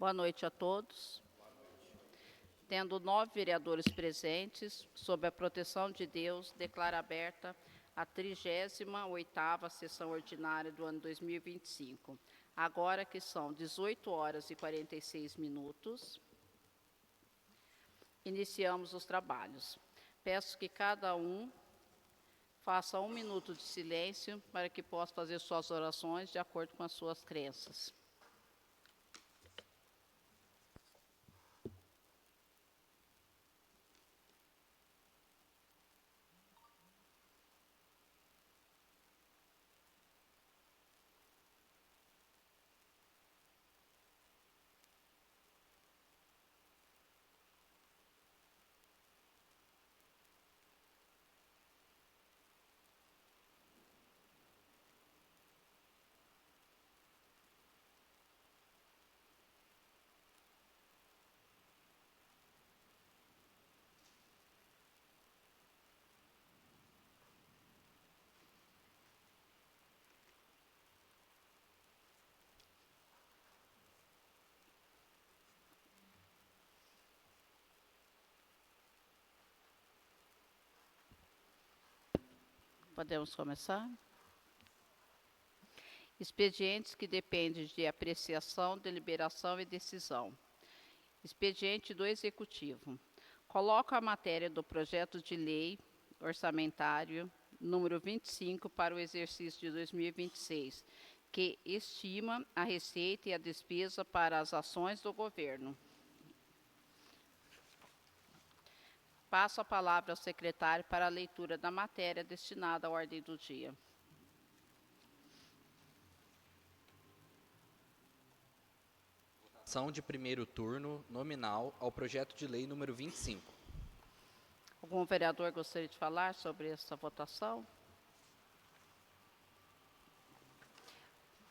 Boa noite a todos. Tendo 9 vereadores presentes, sob a proteção de Deus, declaro aberta a 38ª sessão ordinária do ano 2025. Agora que são 18 horas e 46 minutos, iniciamos os trabalhos. Peço que cada um faça 1 minuto de silêncio para que possa fazer suas orações de acordo com as suas crenças. Podemos começar? Expedientes que dependem de apreciação, deliberação e decisão. Expediente do Executivo. Coloco a matéria do projeto de lei orçamentário número 25 para o exercício de 2026, que estima a receita e a despesa para as ações do governo. Passo a palavra ao secretário para a leitura da matéria destinada à ordem do dia. Votação de primeiro turno nominal ao projeto de lei número 25. Algum vereador gostaria de falar sobre esta votação?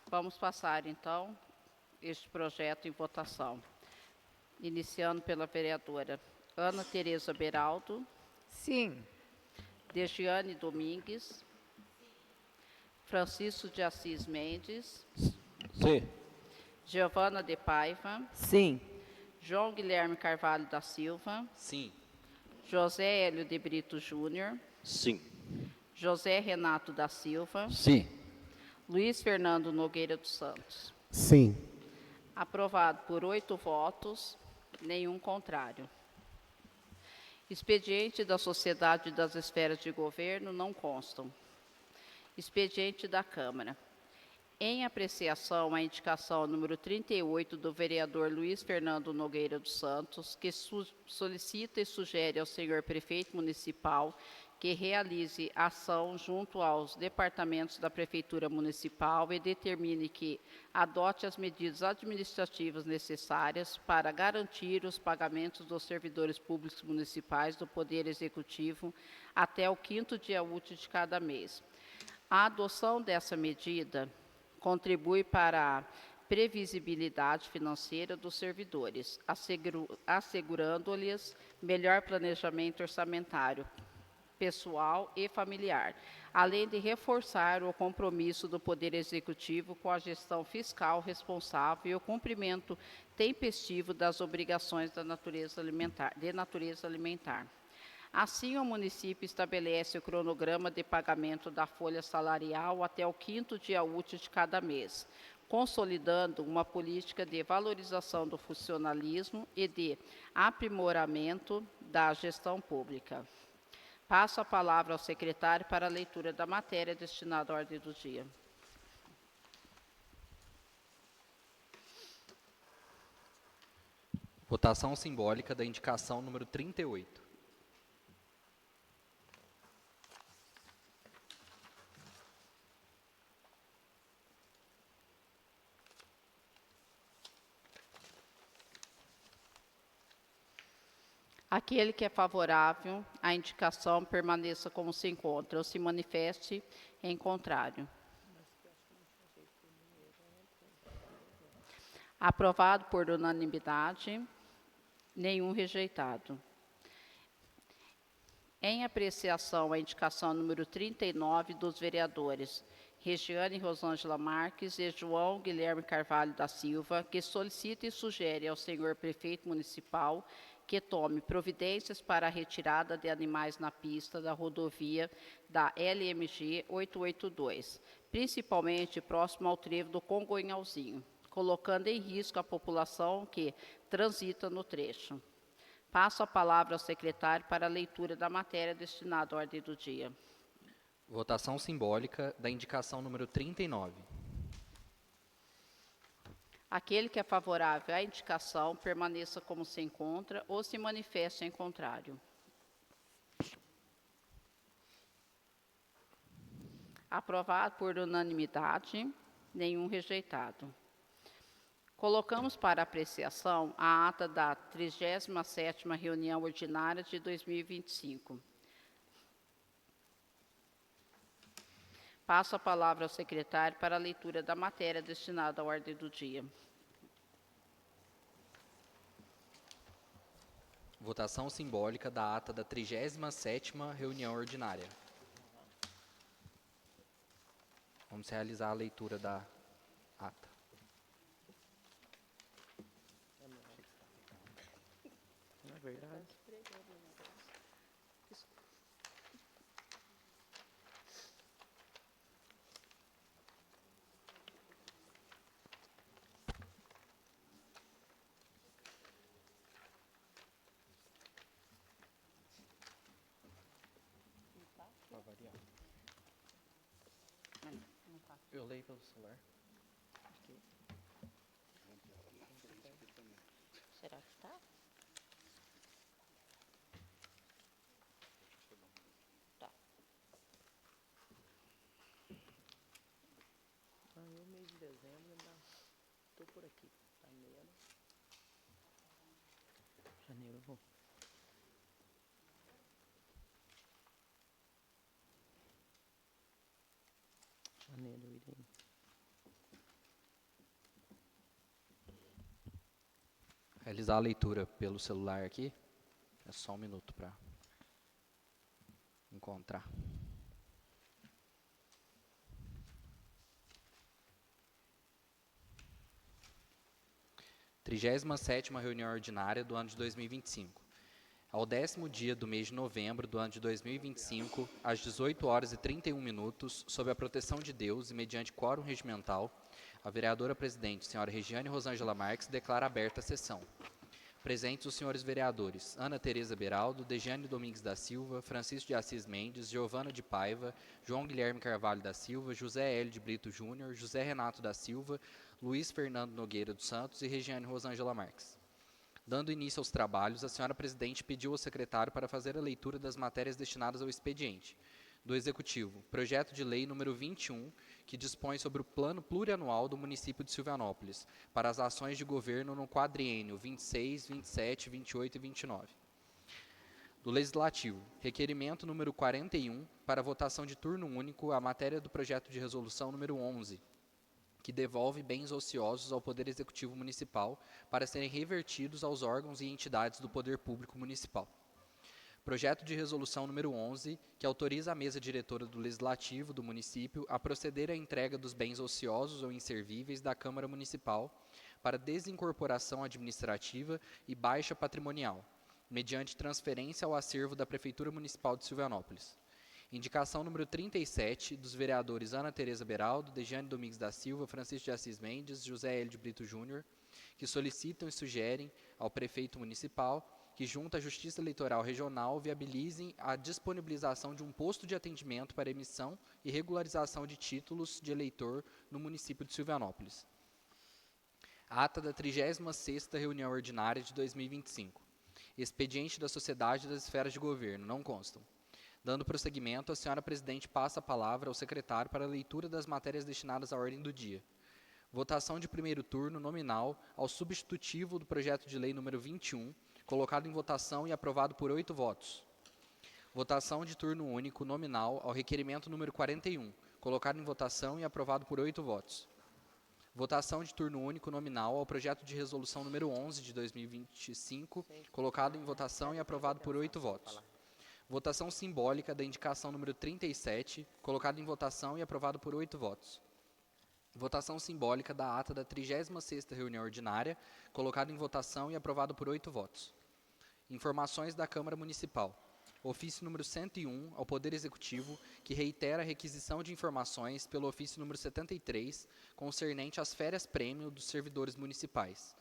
Vamos passar, então, este projeto em votação. Iniciando pela vereadora Ana Tereza Beraldo. Sim. Degiane Domingues. Francisco de Assis Mendes. Sim. Giovana de Paiva. Sim. João Guilherme Carvalho da Silva. Sim. José Hélio de Brito Júnior. Sim. José Renato da Silva. Sim. Luiz Fernando Nogueira dos Santos. Sim. Aprovado por 8 votos, nenhum contrário. Expediente da Sociedade das Esferas de Governo não constam. Expediente da Câmara. Em apreciação à indicação número 38 do vereador Luiz Fernando Nogueira dos Santos, que solicita e sugere ao senhor prefeito municipal que realize ação junto aos departamentos da Prefeitura Municipal e determine que adote as medidas administrativas necessárias para garantir os pagamentos dos servidores públicos municipais do Poder Executivo até o 5º dia útil de cada mês. A adoção dessa medida contribui para a previsibilidade financeira dos servidores, assegurando-lhes melhor planejamento orçamentário, pessoal e familiar, além de reforçar o compromisso do Poder Executivo com a gestão fiscal responsável e o cumprimento tempestivo das obrigações de natureza alimentar. Assim, o município estabelece o cronograma de pagamento da folha salarial até o 5º dia útil de cada mês, consolidando uma política de valorização do funcionalismo e de aprimoramento da gestão pública. Passo a palavra ao secretário para a leitura da matéria destinada à ordem do dia. Votação simbólica da indicação número 38. Aquele que é favorável à indicação permaneça como se encontra ou se manifeste em contrário. Aprovado por unanimidade, nenhum rejeitado. Em apreciação à indicação número 39 dos vereadores Regiane Rosângela Marques e João Guilherme Carvalho da Silva, que solicita e sugere ao senhor prefeito municipal que tome providências para a retirada de animais na pista da rodovia da LMG 882, principalmente próximo ao trevo do Congonhalzinho, colocando em risco a população que transita no trecho. Passo a palavra ao secretário para a leitura da matéria destinada à ordem do dia. Votação simbólica da indicação número 39. Aquele que é favorável à indicação, permaneça como se encontra ou se manifeste em contrário. Aprovado por unanimidade, nenhum rejeitado. Colocamos para apreciação a ata da 37ª reunião ordinária de 2025. Passo a palavra ao secretário para a leitura da matéria destinada à ordem do dia. Votação simbólica da ata da 37ª reunião ordinária. Vamos realizar a leitura da ata. Não é verdade? Para variar. Eu leio pelo celular. Será que está? Tá. Eu mês de dezembro ainda estou por aqui. Janeiro eu vou. Janeiro eu irei. Realizar a leitura pelo celular aqui. É só um minuto para encontrar. Trigésima sétima reunião ordinária do ano de 2025. Ao 10º dia do mês de novembro do ano de 2025, às 18h31, sob a proteção de Deus e mediante quórum regimental, a vereadora-presidente, senhora Regiane Rosângela Marques, declara aberta a sessão. Presentes os senhores vereadores Ana Tereza Beraldo, Dejane Domingues da Silva, Francisco de Assis Mendes, Giovana de Paiva, João Guilherme Carvalho da Silva, José Hélio de Brito Júnior, José Renato da Silva, Luiz Fernando Nogueira dos Santos e Regiane Rosângela Marques. Dando início aos trabalhos, a senhora presidente pediu ao secretário para fazer a leitura das matérias destinadas ao expediente. Do Executivo, projeto de lei número 21, que dispõe sobre o plano plurianual do município de Silvianópolis, para as ações de governo no quadriênio 26, 27, 28 e 29. Do Legislativo, requerimento número 41, para votação de turno único, a matéria do projeto de resolução número 11, que devolve bens ociosos ao Poder Executivo Municipal para serem revertidos aos órgãos e entidades do Poder Público Municipal. Projeto de resolução número 11, que autoriza a mesa diretora do Legislativo do município a proceder à entrega dos bens ociosos ou inservíveis da Câmara Municipal para desincorporação administrativa e baixa patrimonial, mediante transferência ao acervo da Prefeitura Municipal de Silvianópolis. Indicação número 37, dos vereadores Ana Tereza Beraldo, Dejane Domingues da Silva, Francisco de Assis Mendes, José Hélio de Brito Júnior, que solicitam e sugerem ao prefeito municipal que, junto à Justiça Eleitoral Regional, viabilizem a disponibilização de um posto de atendimento para emissão e regularização de títulos de eleitor no município de Silvianópolis. Ata da 36ª reunião ordinária de 2025. Expediente da Sociedade das Esferas de Governo, não constam. Dando prosseguimento, a senhora presidente passa a palavra ao secretário para a leitura das matérias destinadas à ordem do dia. Votação de primeiro turno nominal ao substitutivo do projeto de lei número 21, colocado em votação e aprovado por 8 votos. Votação de turno único nominal ao requerimento número 41, colocado em votação e aprovado por 8 votos. Votação de turno único nominal ao projeto de resolução número 11 de 2025, colocado em votação e aprovado por 8 votos. Votação simbólica da indicação número 37, colocado em votação e aprovado por 8 votos. Votação simbólica da ata da 36ª reunião ordinária, colocado em votação e aprovado por 8 votos. Informações da Câmara Municipal. Ofício número 101 ao Poder Executivo, que reitera a requisição de informações pelo ofício número 73, concernente às férias-prêmio dos servidores municipais.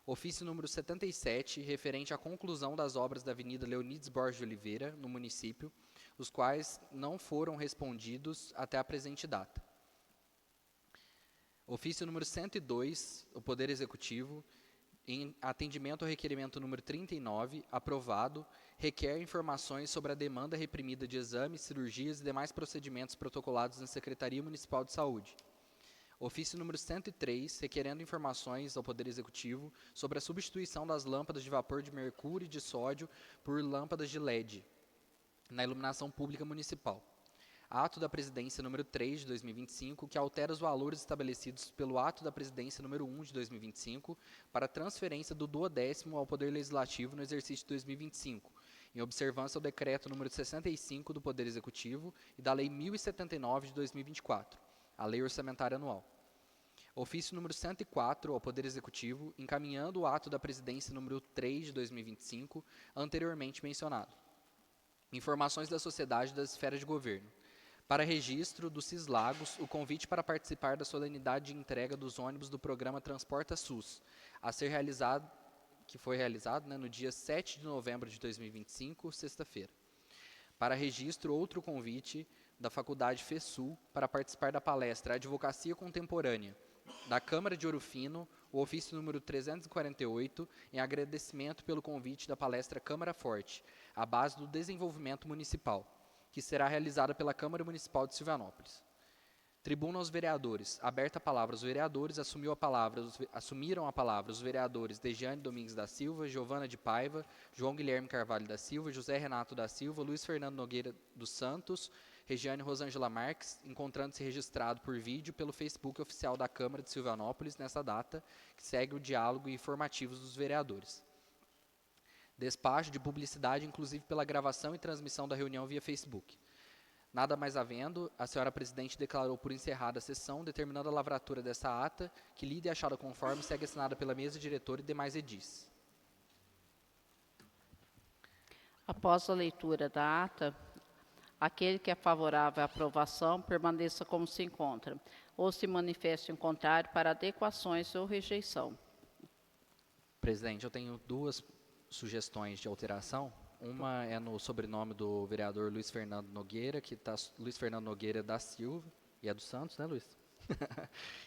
Ofício número 77, referente à conclusão das obras da Avenida Leonides Borges de Oliveira, no município, os quais não foram respondidos até a presente data. Ofício número 102, o Poder Executivo, em atendimento ao requerimento número 39, aprovado, requer informações sobre a demanda reprimida de exames, cirurgias e demais procedimentos protocolados na Secretaria Municipal de Saúde. Ofício número 103, requerendo informações ao Poder Executivo sobre a substituição das lâmpadas de vapor de mercúrio e de sódio por lâmpadas de LED na iluminação pública municipal. Ato da Presidência número 3 de 2025, que altera os valores estabelecidos pelo Ato da Presidência número 1 de 2025 para transferência do 12º ao Poder Legislativo no exercício de 2025, em observância ao Decreto número 65 do Poder Executivo e da Lei 1079 de 2024, a Lei Orçamentária Anual. Ofício número 104 ao Poder Executivo, encaminhando o Ato da Presidência número 3 de 2025, anteriormente mencionado. Informações da sociedade das esferas de governo. Para registro do CIS-Lagos, o convite para participar da solenidade de entrega dos ônibus do programa Transporta SUS, a ser realizado, que foi realizado no dia 7 de novembro de 2025, sexta-feira. Para registro, outro convite da Faculdade FESUL para participar da palestra Advocacia Contemporânea, da Câmara de Ouro Fino, o ofício número 348, em agradecimento pelo convite da palestra Câmara Forte, a base do desenvolvimento municipal, que será realizada pela Câmara Municipal de Silvanópolis. Tribuna aos vereadores. Aberta a palavra aos vereadores, assumiram a palavra os vereadores Dejiane Domingues da Silva, Giovana de Paiva, João Guilherme Carvalho da Silva, José Renato da Silva, Luiz Fernando Nogueira dos Santos, Regiane Rosângela Marques, encontrando-se registrado por vídeo pelo Facebook oficial da Câmara de Silvanópolis nessa data, que segue o diálogo e informativos dos vereadores. Despacho de publicidade, inclusive pela gravação e transmissão da reunião via Facebook. Nada mais havendo, a senhora presidente declarou por encerrada a sessão, determinando a lavratura dessa ata, que lida e achada conforme segue assinada pela mesa diretora e demais edis. Após a leitura da ata, aquele que é favorável à aprovação permaneça como se encontra, ou se manifeste em contrário para adequações ou rejeição. Presidente, eu tenho duas sugestões de alteração. Uma é no sobrenome do vereador Luiz Fernando Nogueira, que está Luiz Fernando Nogueira da Silva, e é do Santos, né, Luiz?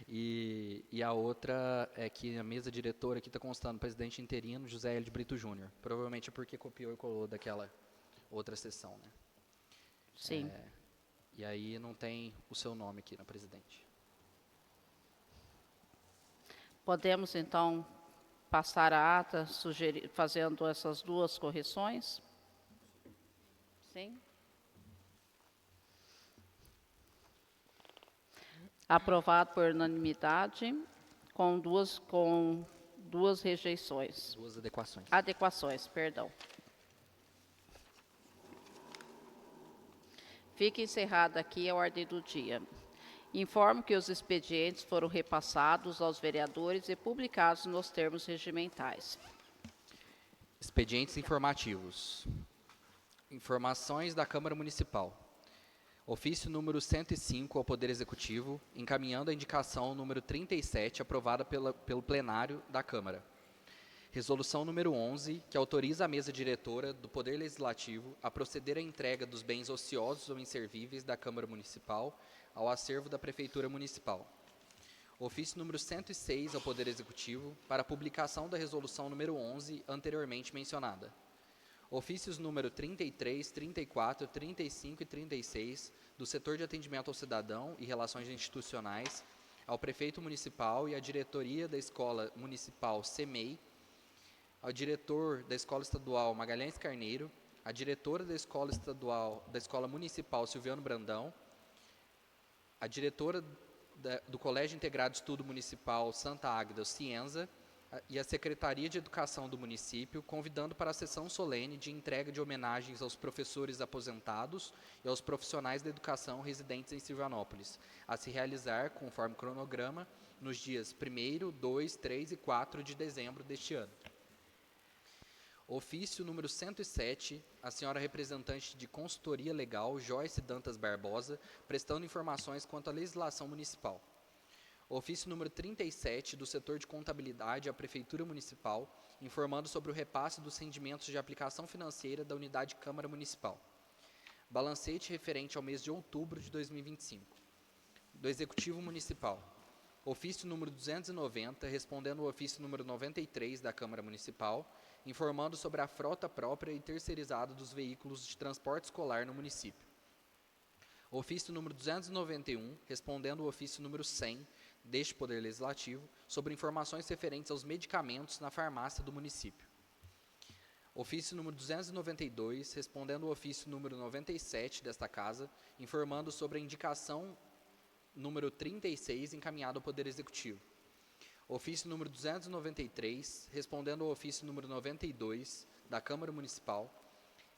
e a outra é que a mesa diretora aqui está constando presidente interino José L. de Brito Júnior. Provavelmente é porque copiou e colou daquela outra sessão, né? Sim. E aí não tem o seu nome aqui na presidente. Podemos, então, passar a ata fazendo essas duas correções? Sim. Aprovado por unanimidade, com duas rejeições. Duas adequações. Adequações, perdão. Fica encerrada aqui a ordem do dia. Informo que os expedientes foram repassados aos vereadores e publicados nos termos regimentais. Expedientes informativos. Informações da Câmara Municipal. Ofício número 105 ao Poder Executivo, encaminhando a indicação número 37, aprovada pelo plenário da Câmara. Resolução número 11, que autoriza a mesa diretora do Poder Legislativo a proceder à entrega dos bens ociosos ou inservíveis da Câmara Municipal ao acervo da Prefeitura Municipal. Ofício número 106 ao Poder Executivo, para publicação da resolução número 11, anteriormente mencionada. Ofícios número 33, 34, 35 e 36, do setor de atendimento ao cidadão e relações institucionais, ao Prefeito Municipal e à diretoria da Escola Municipal CEMEI, ao diretor da Escola Estadual Magalhães Carneiro, à diretora da Escola Municipal Silviano Brandão, a diretora do Colégio Integrado de Estudo Municipal Santa Águeda Cienza, e a Secretaria de Educação do município, convidando para a sessão solene de entrega de homenagens aos professores aposentados e aos profissionais da educação residentes em Silvanópolis, a se realizar, conforme cronograma, nos dias 1º, 2, 3 e 4 de dezembro deste ano. Ofício número 107, a senhora representante de Consultoria Legal, Joyce Dantas Barbosa, prestando informações quanto à legislação municipal. Ofício número 37, do setor de contabilidade à Prefeitura Municipal, informando sobre o repasse dos rendimentos de aplicação financeira da unidade Câmara Municipal. Balancete referente ao mês de outubro de 2025. Do Executivo Municipal. Ofício número 290, respondendo ao ofício número 93 da Câmara Municipal, informando sobre a frota própria e terceirizada dos veículos de transporte escolar no município. Ofício número 291, respondendo ao ofício número 100 deste Poder Legislativo, sobre informações referentes aos medicamentos na farmácia do município. Ofício número 292, respondendo ao ofício número 97 desta Casa, informando sobre a indicação número 36, encaminhado ao Poder Executivo. Ofício número 293, respondendo ao ofício número 92 da Câmara Municipal,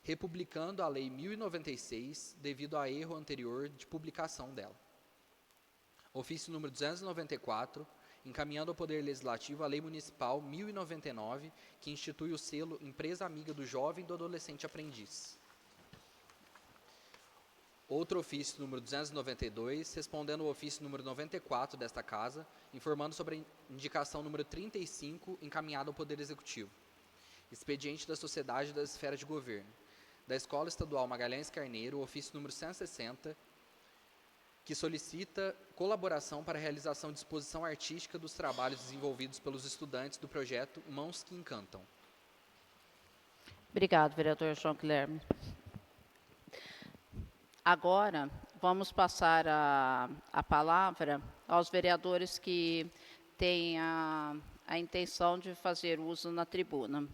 republicando a Lei 1096, devido a erro anterior de publicação dela. Ofício número 294, encaminhando ao Poder Legislativo a Lei Municipal 1099, que institui o selo Empresa Amiga do Jovem e do Adolescente Aprendiz. Outro ofício número 292, respondendo ao ofício número 94 desta Casa, informando sobre a indicação número 35, encaminhada ao Poder Executivo. Expediente da Sociedade das Esferas de Governo. Da Escola Estadual Magalhães Carneiro, ofício número 160, que solicita colaboração para a realização de exposição artística dos trabalhos desenvolvidos pelos estudantes do projeto Mãos que Encantam. Obrigado, vereador João Guilherme. Agora, vamos passar a palavra aos vereadores que têm a intenção de fazer uso na tribuna.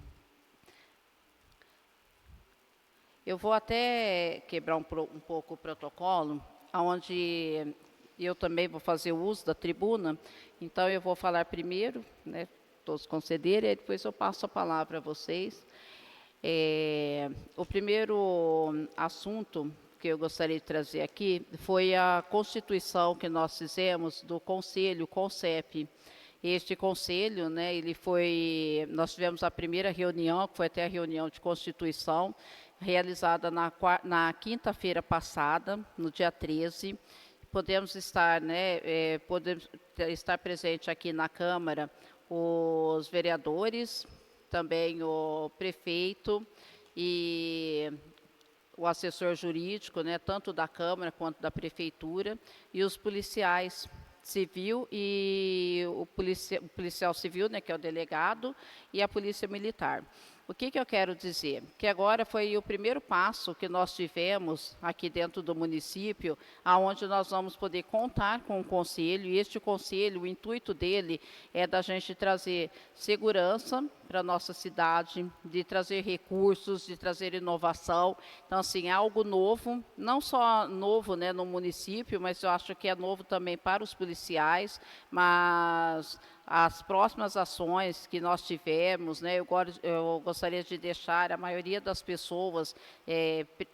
Eu vou até quebrar um pouco o protocolo, onde eu também vou fazer o uso da tribuna, então eu vou falar primeiro, né, todos concederem, e depois eu passo a palavra a vocês. O primeiro assunto que eu gostaria de trazer aqui foi a constituição que nós fizemos do Conselho CONCEP. Este conselho, né, nós tivemos a primeira reunião, que foi até a reunião de constituição, realizada na quinta-feira passada, no dia 13. Podemos estar, podemos estar presente aqui na Câmara os vereadores, também o prefeito e o assessor jurídico, né, tanto da Câmara quanto da Prefeitura, e os policiais civil e o policial civil, né, que é o delegado, e a polícia militar. O que eu quero dizer? Que agora foi o primeiro passo que nós tivemos aqui dentro do município, aonde nós vamos poder contar com o conselho, e este conselho, o intuito dele é da gente trazer segurança para a nossa cidade, de trazer recursos, de trazer inovação. Então, assim, é algo novo, não só novo, né, no município, mas eu acho que é novo também para os policiais, mas as próximas ações que nós tivemos, né, eu gostaria de deixar a maioria das pessoas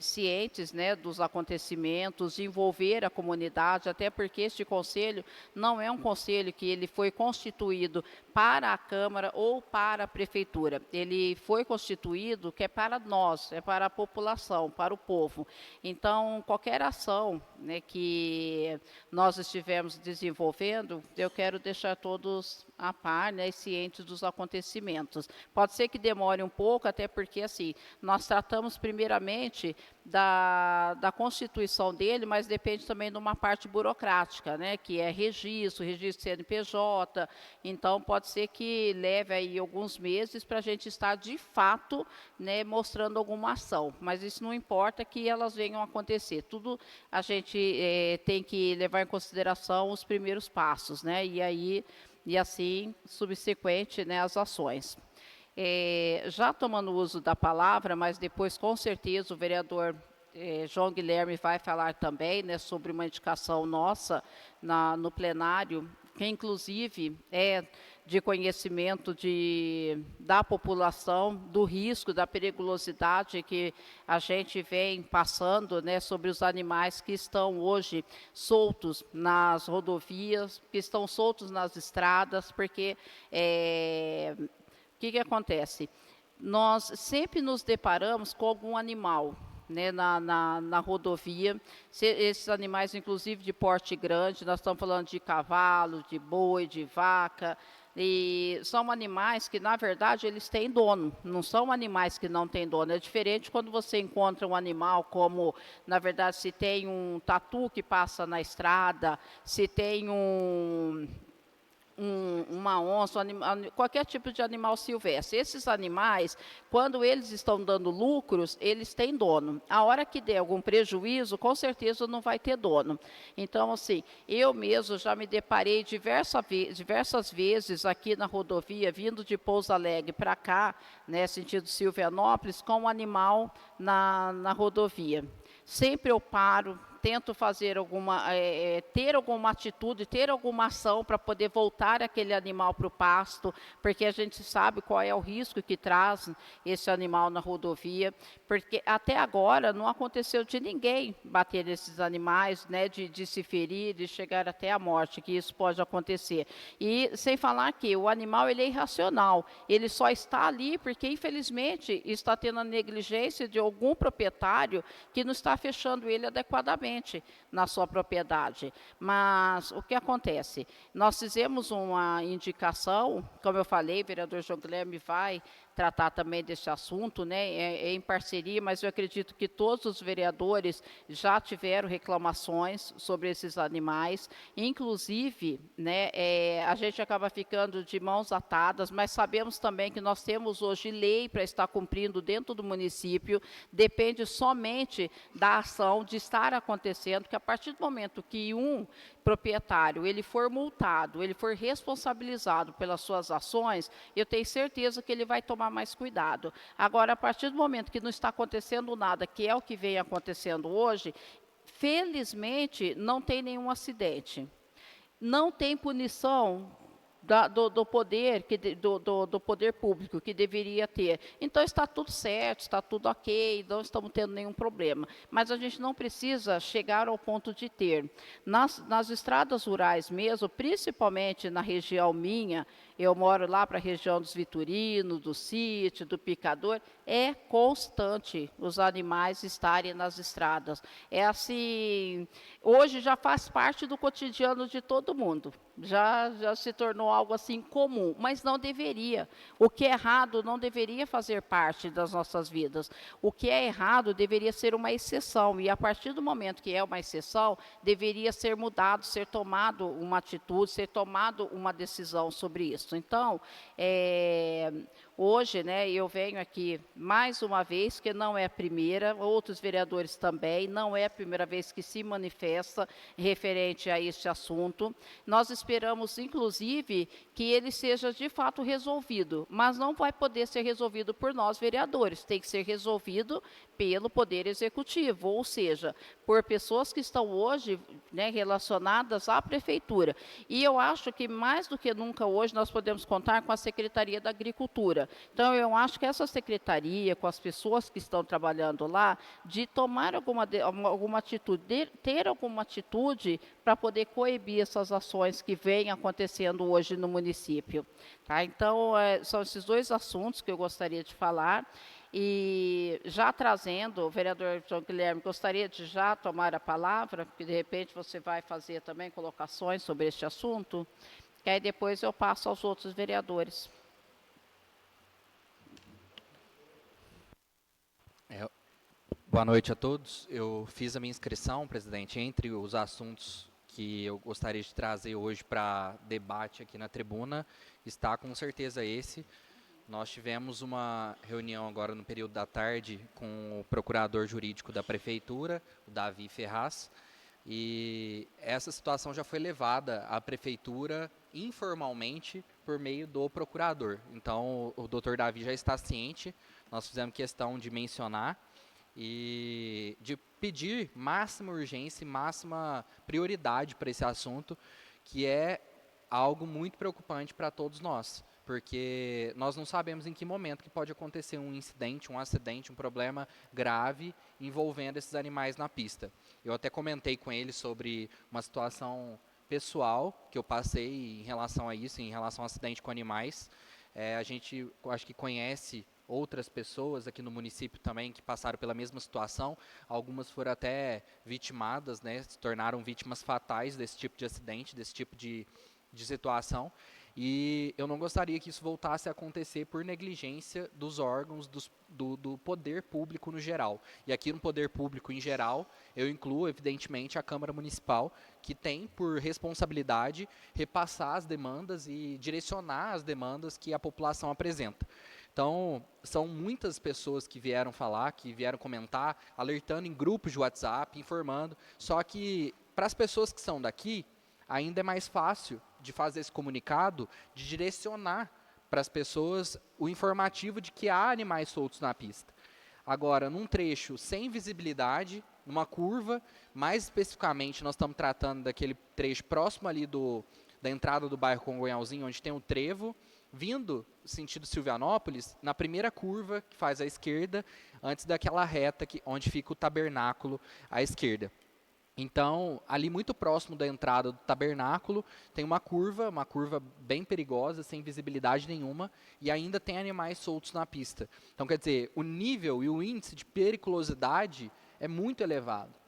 cientes, né, dos acontecimentos, de envolver a comunidade, até porque este conselho não é um conselho que ele foi constituído para a Câmara ou para a Prefeitura. Ele foi constituído que é para nós, é para a população, para o povo. Então, qualquer ação, né, que nós estivermos desenvolvendo, eu quero deixar todos a par, né, e cientes dos acontecimentos. Pode ser que demore um pouco, até porque, assim, nós tratamos primeiramente da constituição dele, mas depende também de uma parte burocrática, né, que é registro CNPJ, então pode ser que leve aí alguns meses para a gente estar de fato, né, mostrando alguma ação, mas isso não importa que elas venham a acontecer, tudo a gente tem que levar em consideração os primeiros passos, né, e assim subsequente, né, as ações. Já tomando uso da palavra, mas depois com certeza o vereador João Guilherme vai falar também, né, sobre uma indicação nossa no plenário, que inclusive é de conhecimento da população, do risco, da periculosidade que a gente vem passando, né, sobre os animais que estão hoje soltos nas rodovias, que estão soltos nas estradas, porque o que acontece? Nós sempre nos deparamos com algum animal, né, na rodovia, esses animais, inclusive de porte grande, nós estamos falando de cavalo, de boi, de vaca, e são animais que, na verdade, eles têm dono, não são animais que não têm dono. É diferente quando você encontra um animal como, na verdade, se tem um tatu que passa na estrada, se tem uma onça, qualquer tipo de animal silvestre. Esses animais, quando eles estão dando lucros, eles têm dono. A hora que der algum prejuízo, com certeza não vai ter dono. Então, assim, eu mesmo já me deparei diversas vezes aqui na rodovia, vindo de Pouso Alegre para cá, né, sentido Silvianópolis, com um animal na rodovia. Sempre eu paro, tento fazer ter alguma atitude, ter alguma ação para poder voltar aquele animal para o pasto, porque a gente sabe qual é o risco que traz esse animal na rodovia, porque até agora não aconteceu de ninguém bater nesses animais, né, de se ferir, de chegar até a morte, que isso pode acontecer. E sem falar que o animal ele é irracional, ele só está ali porque infelizmente está tendo a negligência de algum proprietário que não está fechando ele adequadamente na sua propriedade. Mas o que acontece? Nós fizemos uma indicação, como eu falei, o vereador João Guilherme vai tratar também desse assunto, né, em parceria, mas eu acredito que todos os vereadores já tiveram reclamações sobre esses animais, inclusive, né, a gente acaba ficando de mãos atadas, mas sabemos também que nós temos hoje lei para estar cumprindo dentro do município, depende somente da ação de estar acontecendo, que a partir do momento que um proprietário ele for multado, ele for responsabilizado pelas suas ações, eu tenho certeza que ele vai tomar mais cuidado. Agora, a partir do momento que não está acontecendo nada, que é o que vem acontecendo hoje, felizmente não tem nenhum acidente. Não tem punição do poder, do poder público que deveria ter. Então está tudo certo, está tudo ok, não estamos tendo nenhum problema. Mas a gente não precisa chegar ao ponto de ter. Nas estradas rurais mesmo, principalmente na região minha, eu moro lá para a região dos Vitorinos, do Sítio, do Picador, é constante os animais estarem nas estradas. É assim, hoje já faz parte do cotidiano de todo mundo. Já se tornou algo assim comum, mas não deveria. O que é errado não deveria fazer parte das nossas vidas. O que é errado deveria ser uma exceção, e a partir do momento que é uma exceção, deveria ser mudado, ser tomado uma atitude, ser tomado uma decisão sobre isso. Então, hoje, né, eu venho aqui mais uma vez, que não é a primeira, outros vereadores também, não é a primeira vez que se manifesta referente a este assunto. Nós esperamos, inclusive, que ele seja de fato resolvido, mas não vai poder ser resolvido por nós, vereadores, tem que ser resolvido pelo Poder Executivo, ou seja, por pessoas que estão hoje, né, relacionadas à Prefeitura. E eu acho que mais do que nunca hoje nós podemos contar com a Secretaria da Agricultura. Então, eu acho que essa secretaria, com as pessoas que estão trabalhando lá, de tomar alguma atitude, ter alguma atitude para poder coibir essas ações que vêm acontecendo hoje no município. Tá? Então, são esses dois assuntos que eu gostaria de falar. E já trazendo, o vereador João Guilherme, gostaria de já tomar a palavra, porque de repente você vai fazer também colocações sobre este assunto, que aí depois eu passo aos outros vereadores. Boa noite a todos. Eu fiz a minha inscrição, presidente, entre os assuntos que eu gostaria de trazer hoje para debate aqui na tribuna, está com certeza esse. Nós tivemos uma reunião agora no período da tarde com o procurador jurídico da Prefeitura, o Davi Ferraz, e essa situação já foi levada à Prefeitura informalmente por meio do procurador. Então, o doutor Davi já está ciente, nós fizemos questão de mencionar e de pedir máxima urgência e máxima prioridade para esse assunto, que é algo muito preocupante para todos nós, porque nós não sabemos em que momento que pode acontecer um incidente, um acidente, um problema grave envolvendo esses animais na pista. Eu até comentei com ele sobre uma situação pessoal que eu passei em relação a isso, em relação ao acidente com animais. A gente, acho que conhece outras pessoas aqui no município também que passaram pela mesma situação. Algumas foram até vitimadas, né, se tornaram vítimas fatais desse tipo de acidente, desse tipo de situação. E eu não gostaria que isso voltasse a acontecer por negligência dos órgãos do poder público no geral. E aqui no poder público em geral, eu incluo, evidentemente, a Câmara Municipal, que tem por responsabilidade repassar as demandas e direcionar as demandas que a população apresenta. Então, são muitas pessoas que vieram falar, que vieram comentar, alertando em grupos de WhatsApp, informando. Só que, para as pessoas que são daqui, ainda é mais fácil de fazer esse comunicado, de direcionar para as pessoas o informativo de que há animais soltos na pista. Agora, num trecho sem visibilidade, numa curva, mais especificamente nós estamos tratando daquele trecho próximo ali da entrada do bairro Congonhalzinho, onde tem um trevo, vindo sentido Silvianópolis, na primeira curva que faz à esquerda, antes daquela reta onde fica o tabernáculo à esquerda. Então, ali muito próximo da entrada do tabernáculo, tem uma curva bem perigosa, sem visibilidade nenhuma, e ainda tem animais soltos na pista. Então, quer dizer, o nível e o índice de periculosidade é muito elevado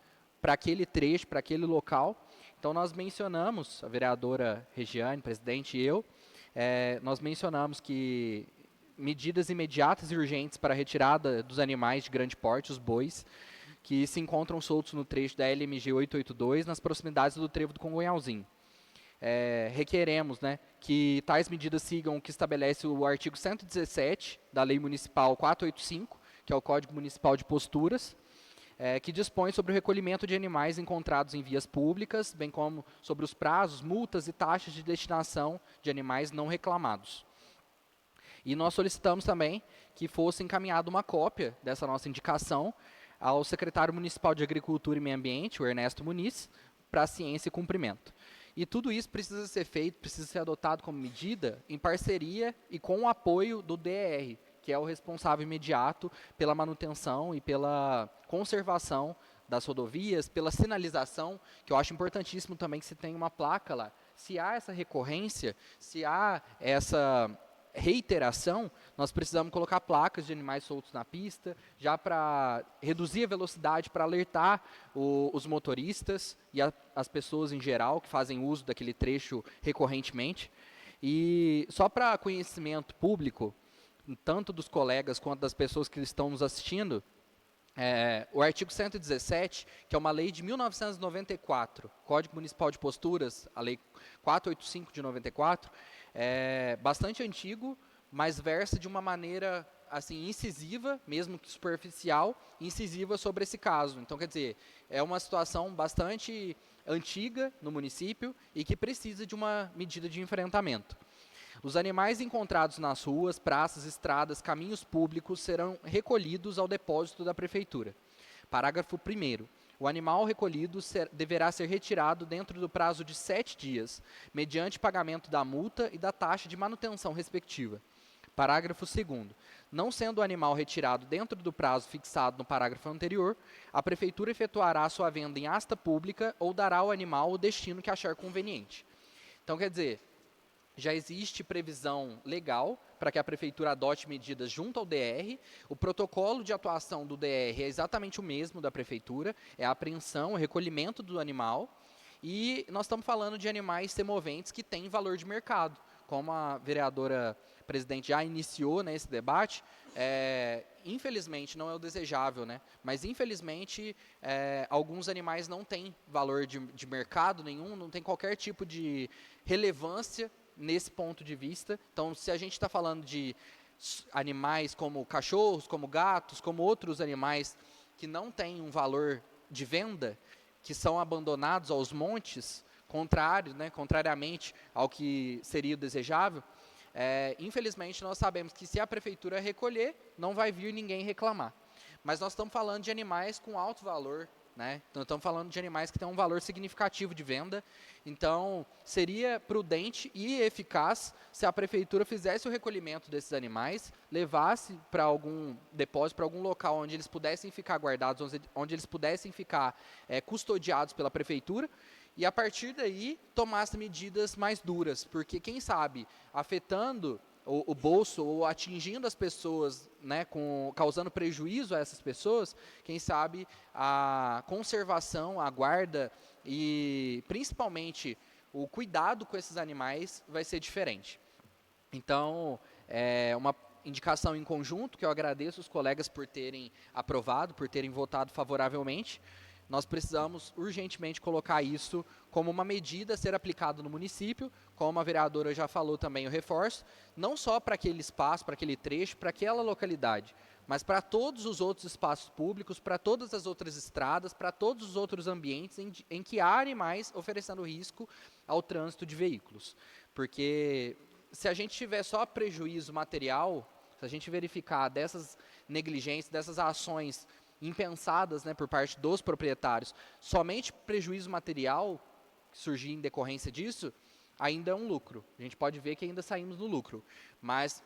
para aquele trecho, para aquele local. Então, nós mencionamos, a vereadora Regiane, presidente e eu, nós mencionamos que medidas imediatas e urgentes para a retirada dos animais de grande porte, os bois, que se encontram soltos no trecho da LMG 882, nas proximidades do trevo do Congonhalzinho. Requeremos, né, que tais medidas sigam o que estabelece o artigo 117 da Lei Municipal 485, que é o Código Municipal de Posturas, que dispõe sobre o recolhimento de animais encontrados em vias públicas, bem como sobre os prazos, multas e taxas de destinação de animais não reclamados. E nós solicitamos também que fosse encaminhada uma cópia dessa nossa indicação ao secretário municipal de Agricultura e Meio Ambiente, o Ernesto Muniz, para ciência e cumprimento. E tudo isso precisa ser feito, precisa ser adotado como medida em parceria e com o apoio do DER, que é o responsável imediato pela manutenção e pela conservação das rodovias, pela sinalização, que eu acho importantíssimo também que se tenha uma placa lá. Se há essa recorrência, se há essa reiteração, nós precisamos colocar placas de animais soltos na pista, já para reduzir a velocidade, para alertar os motoristas e as pessoas em geral que fazem uso daquele trecho recorrentemente. E só para conhecimento público, tanto dos colegas quanto das pessoas que estão nos assistindo, o artigo 117, que é uma lei de 1994, Código Municipal de Posturas, a lei 485 de 94, é bastante antigo, mas versa de uma maneira assim incisiva, mesmo que superficial, incisiva sobre esse caso. Então, quer dizer, é uma situação bastante antiga no município e que precisa de uma medida de enfrentamento. Os animais encontrados nas ruas, praças, estradas, caminhos públicos serão recolhidos ao depósito da prefeitura. Parágrafo 1º. O animal recolhido deverá ser retirado dentro do prazo de 7 dias, mediante pagamento da multa e da taxa de manutenção respectiva. Parágrafo 2º. Não sendo o animal retirado dentro do prazo fixado no parágrafo anterior, a prefeitura efetuará sua venda em asta pública ou dará ao animal o destino que achar conveniente. Então, quer dizer, já existe previsão legal para que a prefeitura adote medidas junto ao DR. O protocolo de atuação do DR é exatamente o mesmo da prefeitura, é a apreensão, o recolhimento do animal. E nós estamos falando de animais semoventes que têm valor de mercado. Como a vereadora presidente já iniciou, né, esse debate, infelizmente não é o desejável, né? Mas infelizmente alguns animais não têm valor de mercado nenhum, não tem qualquer tipo de relevância nesse ponto de vista. Então, se a gente está falando de animais como cachorros, como gatos, como outros animais que não têm um valor de venda, que são abandonados aos montes, contrariamente ao que seria o desejável, infelizmente nós sabemos que se a prefeitura recolher, não vai vir ninguém reclamar. Mas nós estamos falando de animais com alto valor, né? Então, estamos falando de animais que têm um valor significativo de venda. Então, seria prudente e eficaz se a prefeitura fizesse o recolhimento desses animais, levasse para algum depósito, para algum local onde eles pudessem ficar guardados, onde eles pudessem ficar custodiados pela prefeitura, e a partir daí tomasse medidas mais duras, porque quem sabe, afetando o bolso ou atingindo as pessoas, né, causando prejuízo a essas pessoas, quem sabe a conservação, a guarda e principalmente o cuidado com esses animais vai ser diferente. Então, é uma indicação em conjunto que eu agradeço os colegas por terem aprovado, por terem votado favoravelmente. Nós precisamos urgentemente colocar isso como uma medida a ser aplicada no município, como a vereadora já falou também, eu reforço, não só para aquele espaço, para aquele trecho, para aquela localidade, mas para todos os outros espaços públicos, para todas as outras estradas, para todos os outros ambientes em que há animais oferecendo risco ao trânsito de veículos. Porque se a gente tiver só prejuízo material, se a gente verificar dessas negligências, dessas ações impensadas, né, por parte dos proprietários, somente prejuízo material que surgir em decorrência disso, ainda é um lucro. A gente pode ver que ainda saímos no lucro, mas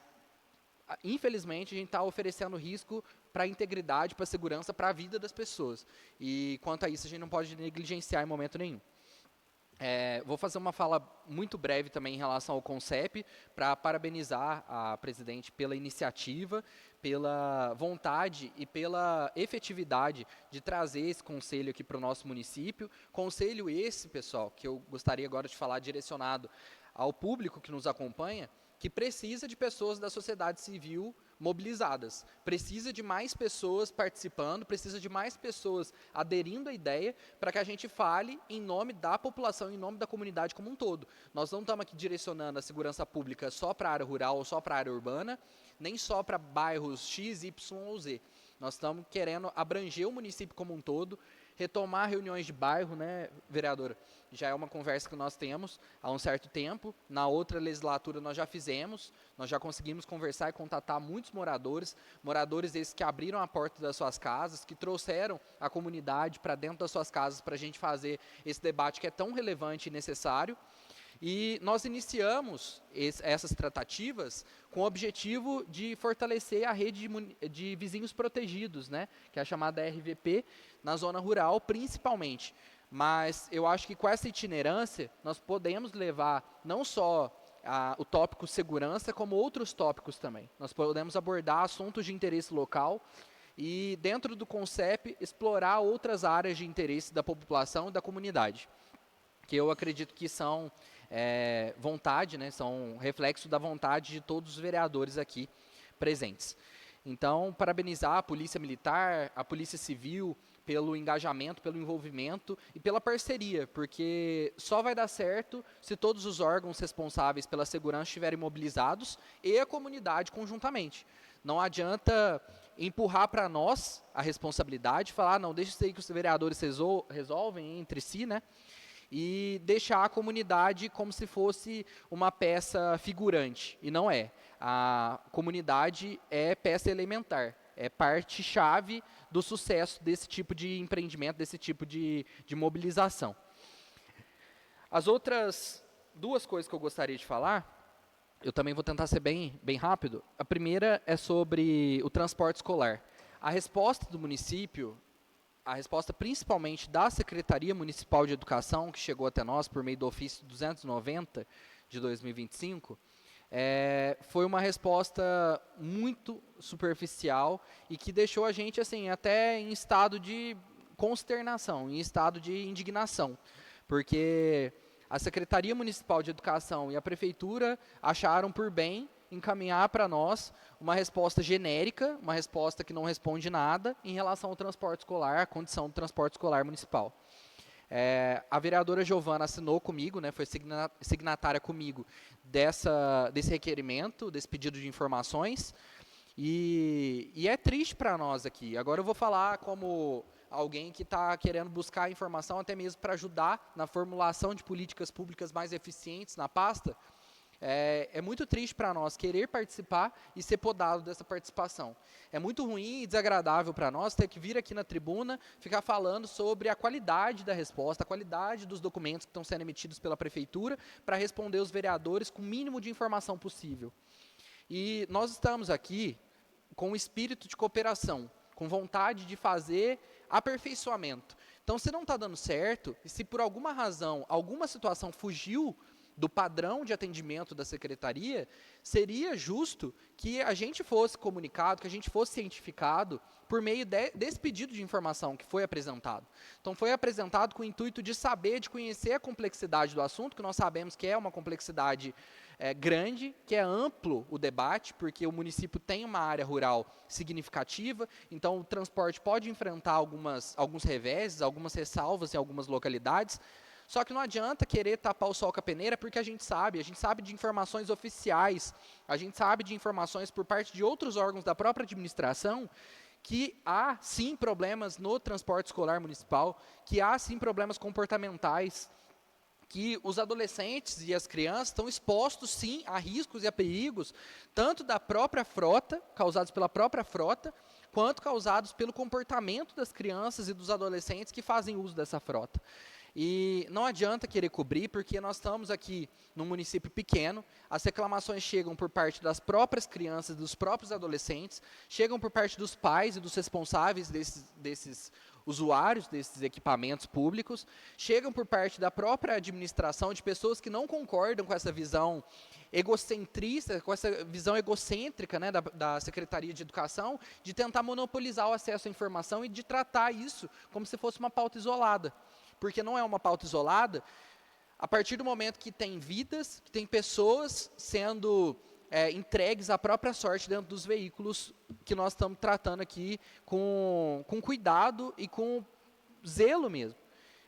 infelizmente a gente está oferecendo risco para a integridade, para a segurança, para a vida das pessoas. E quanto a isso a gente não pode negligenciar em momento nenhum. Vou fazer uma fala muito breve também em relação ao CONCEP, para parabenizar a presidente pela iniciativa, pela vontade e pela efetividade de trazer esse conselho aqui para o nosso município. Conselho esse, pessoal, que eu gostaria agora de falar direcionado ao público que nos acompanha, que precisa de pessoas da sociedade civil mobilizadas, precisa de mais pessoas participando, precisa de mais pessoas aderindo à ideia para que a gente fale em nome da população, em nome da comunidade como um todo. Nós não estamos aqui direcionando a segurança pública só para a área rural ou só para a área urbana, nem só para bairros X, Y ou Z. Nós estamos querendo abranger o município como um todo, retomar reuniões de bairro, né, vereadora? Já é uma conversa que nós temos há um certo tempo. Na outra legislatura nós já fizemos, nós já conseguimos conversar e contatar muitos moradores, moradores esses que abriram a porta das suas casas, que trouxeram a comunidade para dentro das suas casas para a gente fazer esse debate que é tão relevante e necessário. E nós iniciamos essas tratativas com o objetivo de fortalecer a rede de vizinhos protegidos, né, que é a chamada RVP, na zona rural principalmente. Mas eu acho que com essa itinerância nós podemos levar não só o tópico segurança, como outros tópicos também. Nós podemos abordar assuntos de interesse local e, dentro do CONCEP, explorar outras áreas de interesse da população e da comunidade, que eu acredito que são vontade, né, são reflexo da vontade de todos os vereadores aqui presentes. Então, parabenizar a Polícia Militar, a Polícia Civil, pelo engajamento, pelo envolvimento e pela parceria, porque só vai dar certo se todos os órgãos responsáveis pela segurança estiverem mobilizados e a comunidade conjuntamente. Não adianta empurrar para nós a responsabilidade, falar, não, deixa isso aí que os vereadores resolvem entre si, né? E deixar a comunidade como se fosse uma peça figurante, e não é. A comunidade é peça elementar, é parte-chave do sucesso desse tipo de empreendimento, desse tipo de mobilização. As outras duas coisas que eu gostaria de falar, eu também vou tentar ser bem rápido. A primeira é sobre o transporte escolar. A resposta do município, a resposta principalmente da Secretaria Municipal de Educação, que chegou até nós por meio do ofício 290 de 2025, foi uma resposta muito superficial e que deixou a gente assim até em estado de consternação, em estado de indignação, porque a Secretaria Municipal de Educação e a Prefeitura acharam por bem encaminhar para nós uma resposta genérica, uma resposta que não responde nada em relação ao transporte escolar, à condição do transporte escolar municipal. A vereadora Giovana assinou comigo, né, foi signatária comigo desse requerimento, desse pedido de informações, e é triste para nós aqui. Agora eu vou falar como alguém que está querendo buscar informação até mesmo para ajudar na formulação de políticas públicas mais eficientes na pasta. É muito triste para nós querer participar e ser podado dessa participação. É muito ruim e desagradável para nós ter que vir aqui na tribuna ficar falando sobre a qualidade da resposta, a qualidade dos documentos que estão sendo emitidos pela prefeitura para responder os vereadores com o mínimo de informação possível. E nós estamos aqui com um espírito de cooperação, com vontade de fazer aperfeiçoamento. Então, se não está dando certo, e se por alguma razão, alguma situação fugiu do padrão de atendimento da secretaria, seria justo que a gente fosse comunicado, que a gente fosse cientificado por meio desse pedido de informação que foi apresentado. Então, foi apresentado com o intuito de saber, de conhecer a complexidade do assunto, que nós sabemos que é uma complexidade grande, que é amplo o debate, porque o município tem uma área rural significativa, então o transporte pode enfrentar alguns reveses, algumas ressalvas em algumas localidades. Só que não adianta querer tapar o sol com a peneira, porque a gente sabe de informações oficiais, a gente sabe de informações por parte de outros órgãos da própria administração, que há sim problemas no transporte escolar municipal, que há sim problemas comportamentais, que os adolescentes e as crianças estão expostos sim a riscos e a perigos, tanto da própria frota, causados pela própria frota, quanto causados pelo comportamento das crianças e dos adolescentes que fazem uso dessa frota. E não adianta querer cobrir, porque nós estamos aqui num município pequeno, as reclamações chegam por parte das próprias crianças, dos próprios adolescentes, chegam por parte dos pais e dos responsáveis desses usuários desses equipamentos públicos, chegam por parte da própria administração, de pessoas que não concordam com essa visão egocentrista, com essa visão egocêntrica, né, da Secretaria de Educação, de tentar monopolizar o acesso à informação e de tratar isso como se fosse uma pauta isolada. Porque não é uma pauta isolada, a partir do momento que tem vidas, que tem pessoas sendo entregues à própria sorte dentro dos veículos que nós estamos tratando aqui com cuidado e com zelo mesmo.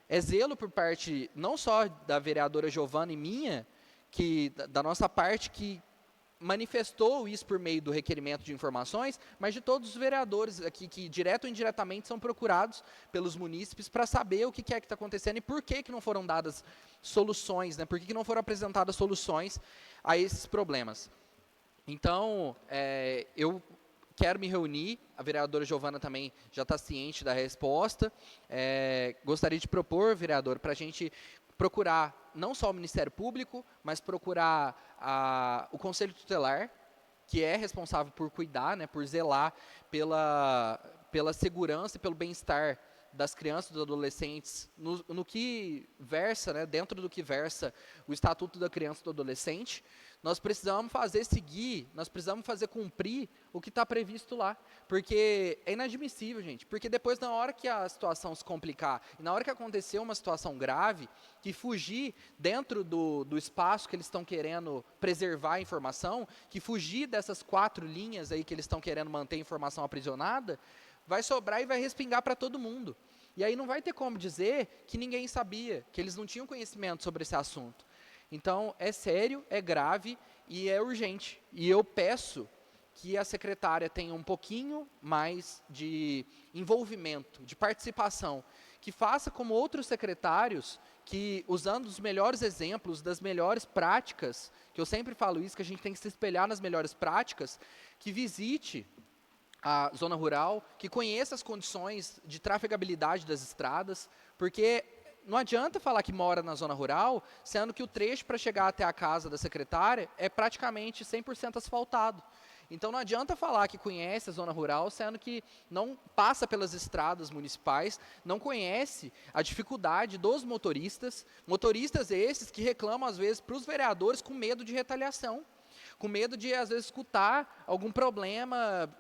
É zelo por parte não só da vereadora Giovana e minha, da nossa parte, que manifestou isso por meio do requerimento de informações, mas de todos os vereadores aqui que, direto ou indiretamente, são procurados pelos munícipes para saber o que é que está acontecendo e por que não foram dadas soluções, né? Por que não foram apresentadas soluções a esses problemas. Então, eu quero me reunir, a vereadora Giovana também já está ciente da resposta, gostaria de propor, vereador, para a gente procurar não só o Ministério Público, mas procurar o Conselho Tutelar, que é responsável por cuidar, né, por zelar pela segurança e pelo bem-estar das crianças e dos adolescentes, no que versa, né, dentro do que versa o Estatuto da Criança e do Adolescente. Nós precisamos nós precisamos fazer cumprir o que está previsto lá, porque é inadmissível, gente, porque depois, na hora que a situação se complicar, e na hora que acontecer uma situação grave, que fugir dentro do espaço que eles estão querendo preservar a informação, que fugir dessas 4 linhas aí que eles estão querendo manter a informação aprisionada, vai sobrar e vai respingar para todo mundo. E aí não vai ter como dizer que ninguém sabia, que eles não tinham conhecimento sobre esse assunto. Então, é sério, é grave e é urgente. E eu peço que a secretária tenha um pouquinho mais de envolvimento, de participação, que faça como outros secretários, que usando os melhores exemplos, das melhores práticas, que eu sempre falo isso, que a gente tem que se espelhar nas melhores práticas, que visite a zona rural, que conheça as condições de trafegabilidade das estradas, porque não adianta falar que mora na zona rural, sendo que o trecho para chegar até a casa da secretária é praticamente 100% asfaltado. Então não adianta falar que conhece a zona rural, sendo que não passa pelas estradas municipais, não conhece a dificuldade dos motoristas esses que reclamam às vezes para os vereadores com medo de retaliação, com medo de, às vezes, escutar algum problema.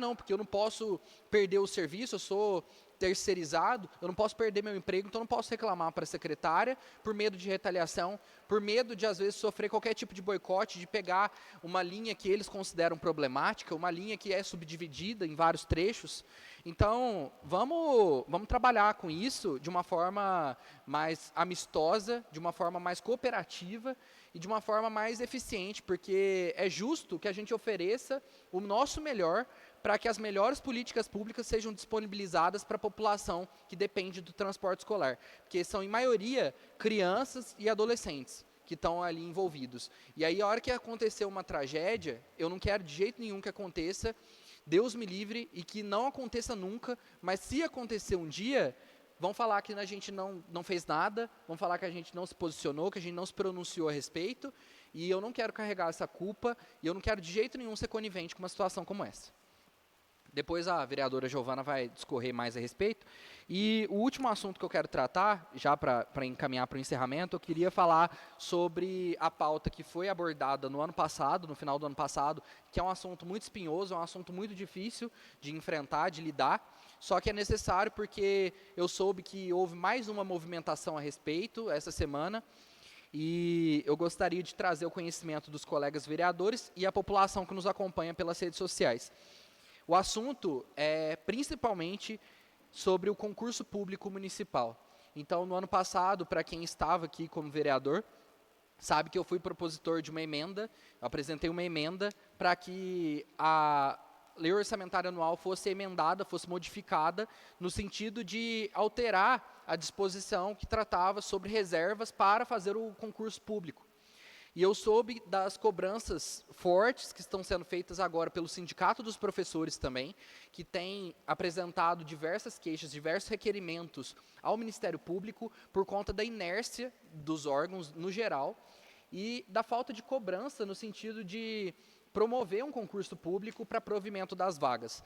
Não, porque eu não posso perder o serviço, eu sou terceirizado, eu não posso perder meu emprego, então eu não posso reclamar para a secretária por medo de retaliação, por medo de, às vezes, sofrer qualquer tipo de boicote, de pegar uma linha que eles consideram problemática, uma linha que é subdividida em vários trechos. Então, vamos trabalhar com isso de uma forma mais amistosa, de uma forma mais cooperativa e de uma forma mais eficiente, porque é justo que a gente ofereça o nosso melhor para que as melhores políticas públicas sejam disponibilizadas para a população que depende do transporte escolar, porque são, em maioria, crianças e adolescentes, que estão ali envolvidos. E aí, a hora que acontecer uma tragédia, eu não quero de jeito nenhum que aconteça, Deus me livre, e que não aconteça nunca, mas se acontecer um dia, vão falar que a gente não fez nada, vão falar que a gente não se posicionou, que a gente não se pronunciou a respeito, e eu não quero carregar essa culpa, e eu não quero de jeito nenhum ser conivente com uma situação como essa. Depois a vereadora Giovana vai discorrer mais a respeito. E o último assunto que eu quero tratar, já para encaminhar para o encerramento, eu queria falar sobre a pauta que foi abordada no ano passado, no final do ano passado, que é um assunto muito espinhoso, é um assunto muito difícil de enfrentar, de lidar, só que é necessário porque eu soube que houve mais uma movimentação a respeito essa semana, e eu gostaria de trazer o conhecimento dos colegas vereadores e a população que nos acompanha pelas redes sociais. O assunto é principalmente sobre o concurso público municipal. Então, no ano passado, para quem estava aqui como vereador, sabe que eu fui propositor de uma emenda, eu apresentei uma emenda para que a lei orçamentária anual fosse emendada, fosse modificada, no sentido de alterar a disposição que tratava sobre reservas para fazer o concurso público. E eu soube das cobranças fortes que estão sendo feitas agora pelo Sindicato dos Professores também, que tem apresentado diversas queixas, diversos requerimentos ao Ministério Público por conta da inércia dos órgãos no geral e da falta de cobrança no sentido de promover um concurso público para provimento das vagas.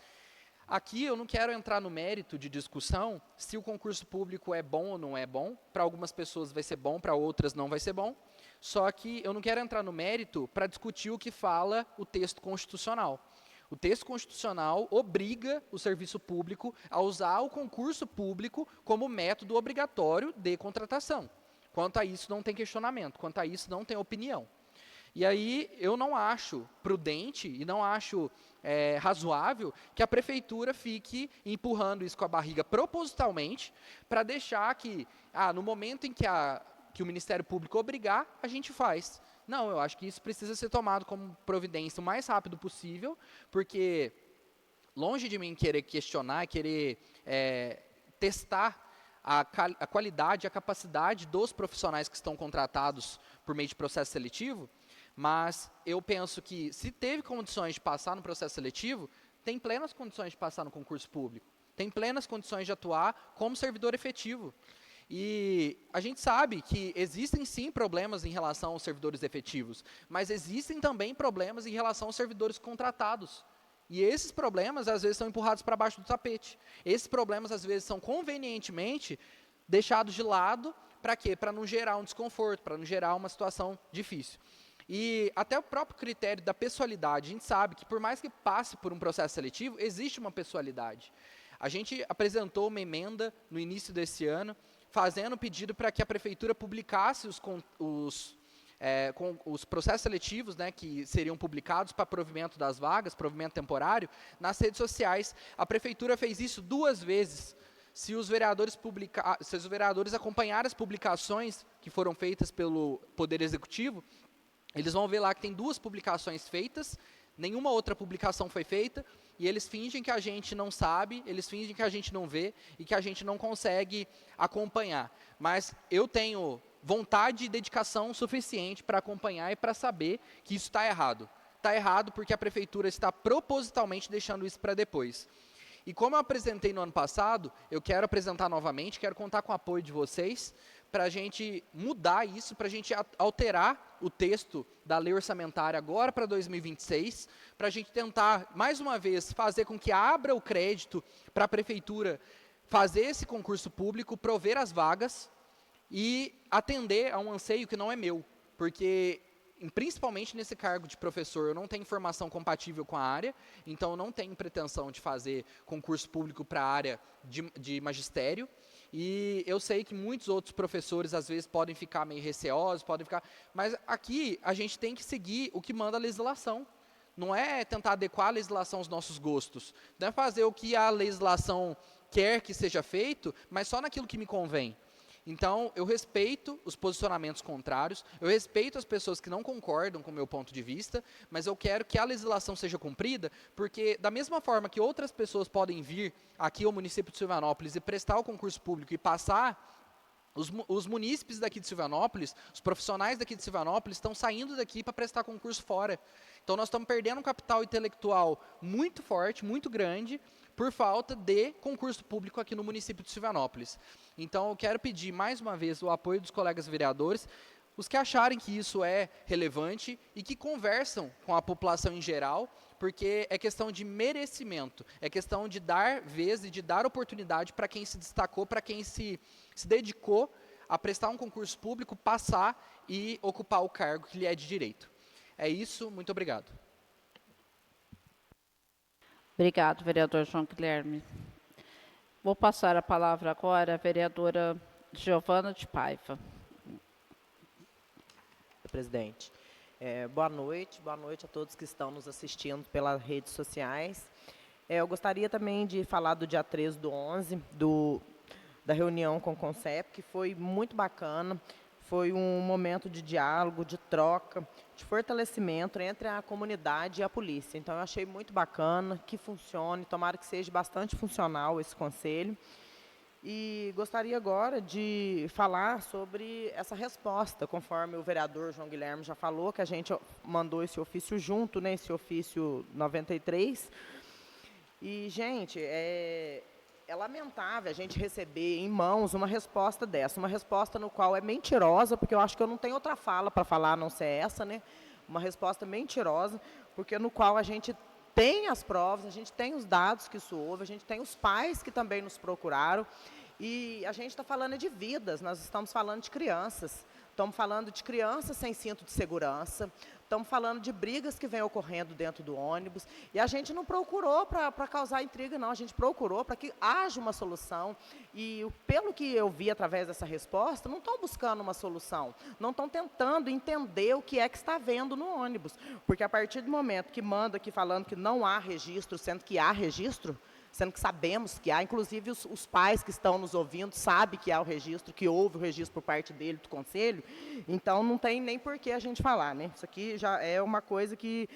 Aqui eu não quero entrar no mérito de discussão se o concurso público é bom ou não é bom. Para algumas pessoas vai ser bom, para outras não vai ser bom. Só que eu não quero entrar no mérito para discutir o que fala o texto constitucional. O texto constitucional obriga o serviço público a usar o concurso público como método obrigatório de contratação. Quanto a isso não tem questionamento, quanto a isso não tem opinião. E aí eu não acho prudente e não acho razoável que a prefeitura fique empurrando isso com a barriga propositalmente para deixar que, no momento em que o Ministério Público obrigar, a gente faz. Não, eu acho que isso precisa ser tomado como providência o mais rápido possível, porque longe de mim querer questionar, querer testar a qualidade, a capacidade dos profissionais que estão contratados por meio de processo seletivo, mas eu penso que se teve condições de passar no processo seletivo, tem plenas condições de passar no concurso público, tem plenas condições de atuar como servidor efetivo. E a gente sabe que existem sim problemas em relação aos servidores efetivos, mas existem também problemas em relação aos servidores contratados. E esses problemas, às vezes, são empurrados para baixo do tapete. Esses problemas, às vezes, são convenientemente deixados de lado. Para quê? Para não gerar um desconforto, para não gerar uma situação difícil. E até o próprio critério da pessoalidade, a gente sabe que por mais que passe por um processo seletivo, existe uma pessoalidade. A gente apresentou uma emenda no início desse ano, fazendo pedido para que a prefeitura publicasse os processos seletivos, né, que seriam publicados para provimento das vagas, provimento temporário, nas redes sociais. A prefeitura fez isso 2 vezes. Se os vereadores acompanharem as publicações que foram feitas pelo Poder Executivo, eles vão ver lá que tem 2 publicações feitas, nenhuma outra publicação foi feita, e eles fingem que a gente não sabe, eles fingem que a gente não vê e que a gente não consegue acompanhar. Mas eu tenho vontade e dedicação suficiente para acompanhar e para saber que isso está errado. Está errado porque a prefeitura está propositalmente deixando isso para depois. E como eu apresentei no ano passado, eu quero apresentar novamente, quero contar com o apoio de vocês, para a gente mudar isso, para a gente alterar o texto da lei orçamentária agora para 2026, para a gente tentar, mais uma vez, fazer com que abra o crédito para a prefeitura fazer esse concurso público, prover as vagas e atender a um anseio que não é meu, porque principalmente nesse cargo de professor, eu não tenho formação compatível com a área, então eu não tenho pretensão de fazer concurso público para a área de magistério, e eu sei que muitos outros professores, às vezes, podem ficar meio receosos, mas aqui a gente tem que seguir o que manda a legislação. Não é tentar adequar a legislação aos nossos gostos, não é fazer o que a legislação quer que seja feito, mas só naquilo que me convém. Então, eu respeito os posicionamentos contrários, eu respeito as pessoas que não concordam com o meu ponto de vista, mas eu quero que a legislação seja cumprida, porque da mesma forma que outras pessoas podem vir aqui ao município de Silvanópolis e prestar o concurso público e passar Os munícipes daqui de Silvanópolis, os profissionais daqui de Silvanópolis estão saindo daqui para prestar concurso fora. Então nós estamos perdendo um capital intelectual muito forte, muito grande, por falta de concurso público aqui no município de Silvanópolis. Então eu quero pedir mais uma vez o apoio dos colegas vereadores, os que acharem que isso é relevante e que conversam com a população em geral, porque é questão de merecimento, é questão de dar vez e de dar oportunidade para quem se destacou, para quem se dedicou a prestar um concurso público, passar e ocupar o cargo que lhe é de direito. É isso, muito obrigado. Obrigado, vereador João Guilherme. Vou passar a palavra agora à vereadora Giovana de Paiva. Presidente. Boa noite a todos que estão nos assistindo pelas redes sociais. Eu gostaria também de falar do dia 13/11, da reunião com o CONCEP, que foi muito bacana, foi um momento de diálogo, de troca, de fortalecimento entre a comunidade e a polícia. Então, eu achei muito bacana, que funcione, tomara que seja bastante funcional esse conselho. E gostaria agora de falar sobre essa resposta, conforme o vereador João Guilherme já falou, que a gente mandou esse ofício junto, né, esse ofício 93. E, gente, é lamentável a gente receber em mãos uma resposta dessa, uma resposta no qual é mentirosa, porque eu acho que eu não tenho outra fala para falar a não ser essa, né? Uma resposta mentirosa, porque no qual a gente tem as provas, a gente tem os dados que isso houve, a gente tem os pais que também nos procuraram, e a gente está falando de vidas, nós estamos falando de crianças, estamos falando de crianças sem cinto de segurança, estamos falando de brigas que vêm ocorrendo dentro do ônibus, e a gente não procurou para causar intriga, não, a gente procurou para que haja uma solução, e pelo que eu vi através dessa resposta, não estão buscando uma solução, não estão tentando entender o que é que está havendo no ônibus, porque a partir do momento que manda aqui falando que não há registro, sendo que há registro, sendo que sabemos que há, inclusive os pais que estão nos ouvindo sabem que há o registro, que houve o registro por parte dele, do conselho, então não tem nem por que a gente falar, né? Isso aqui já é uma coisa que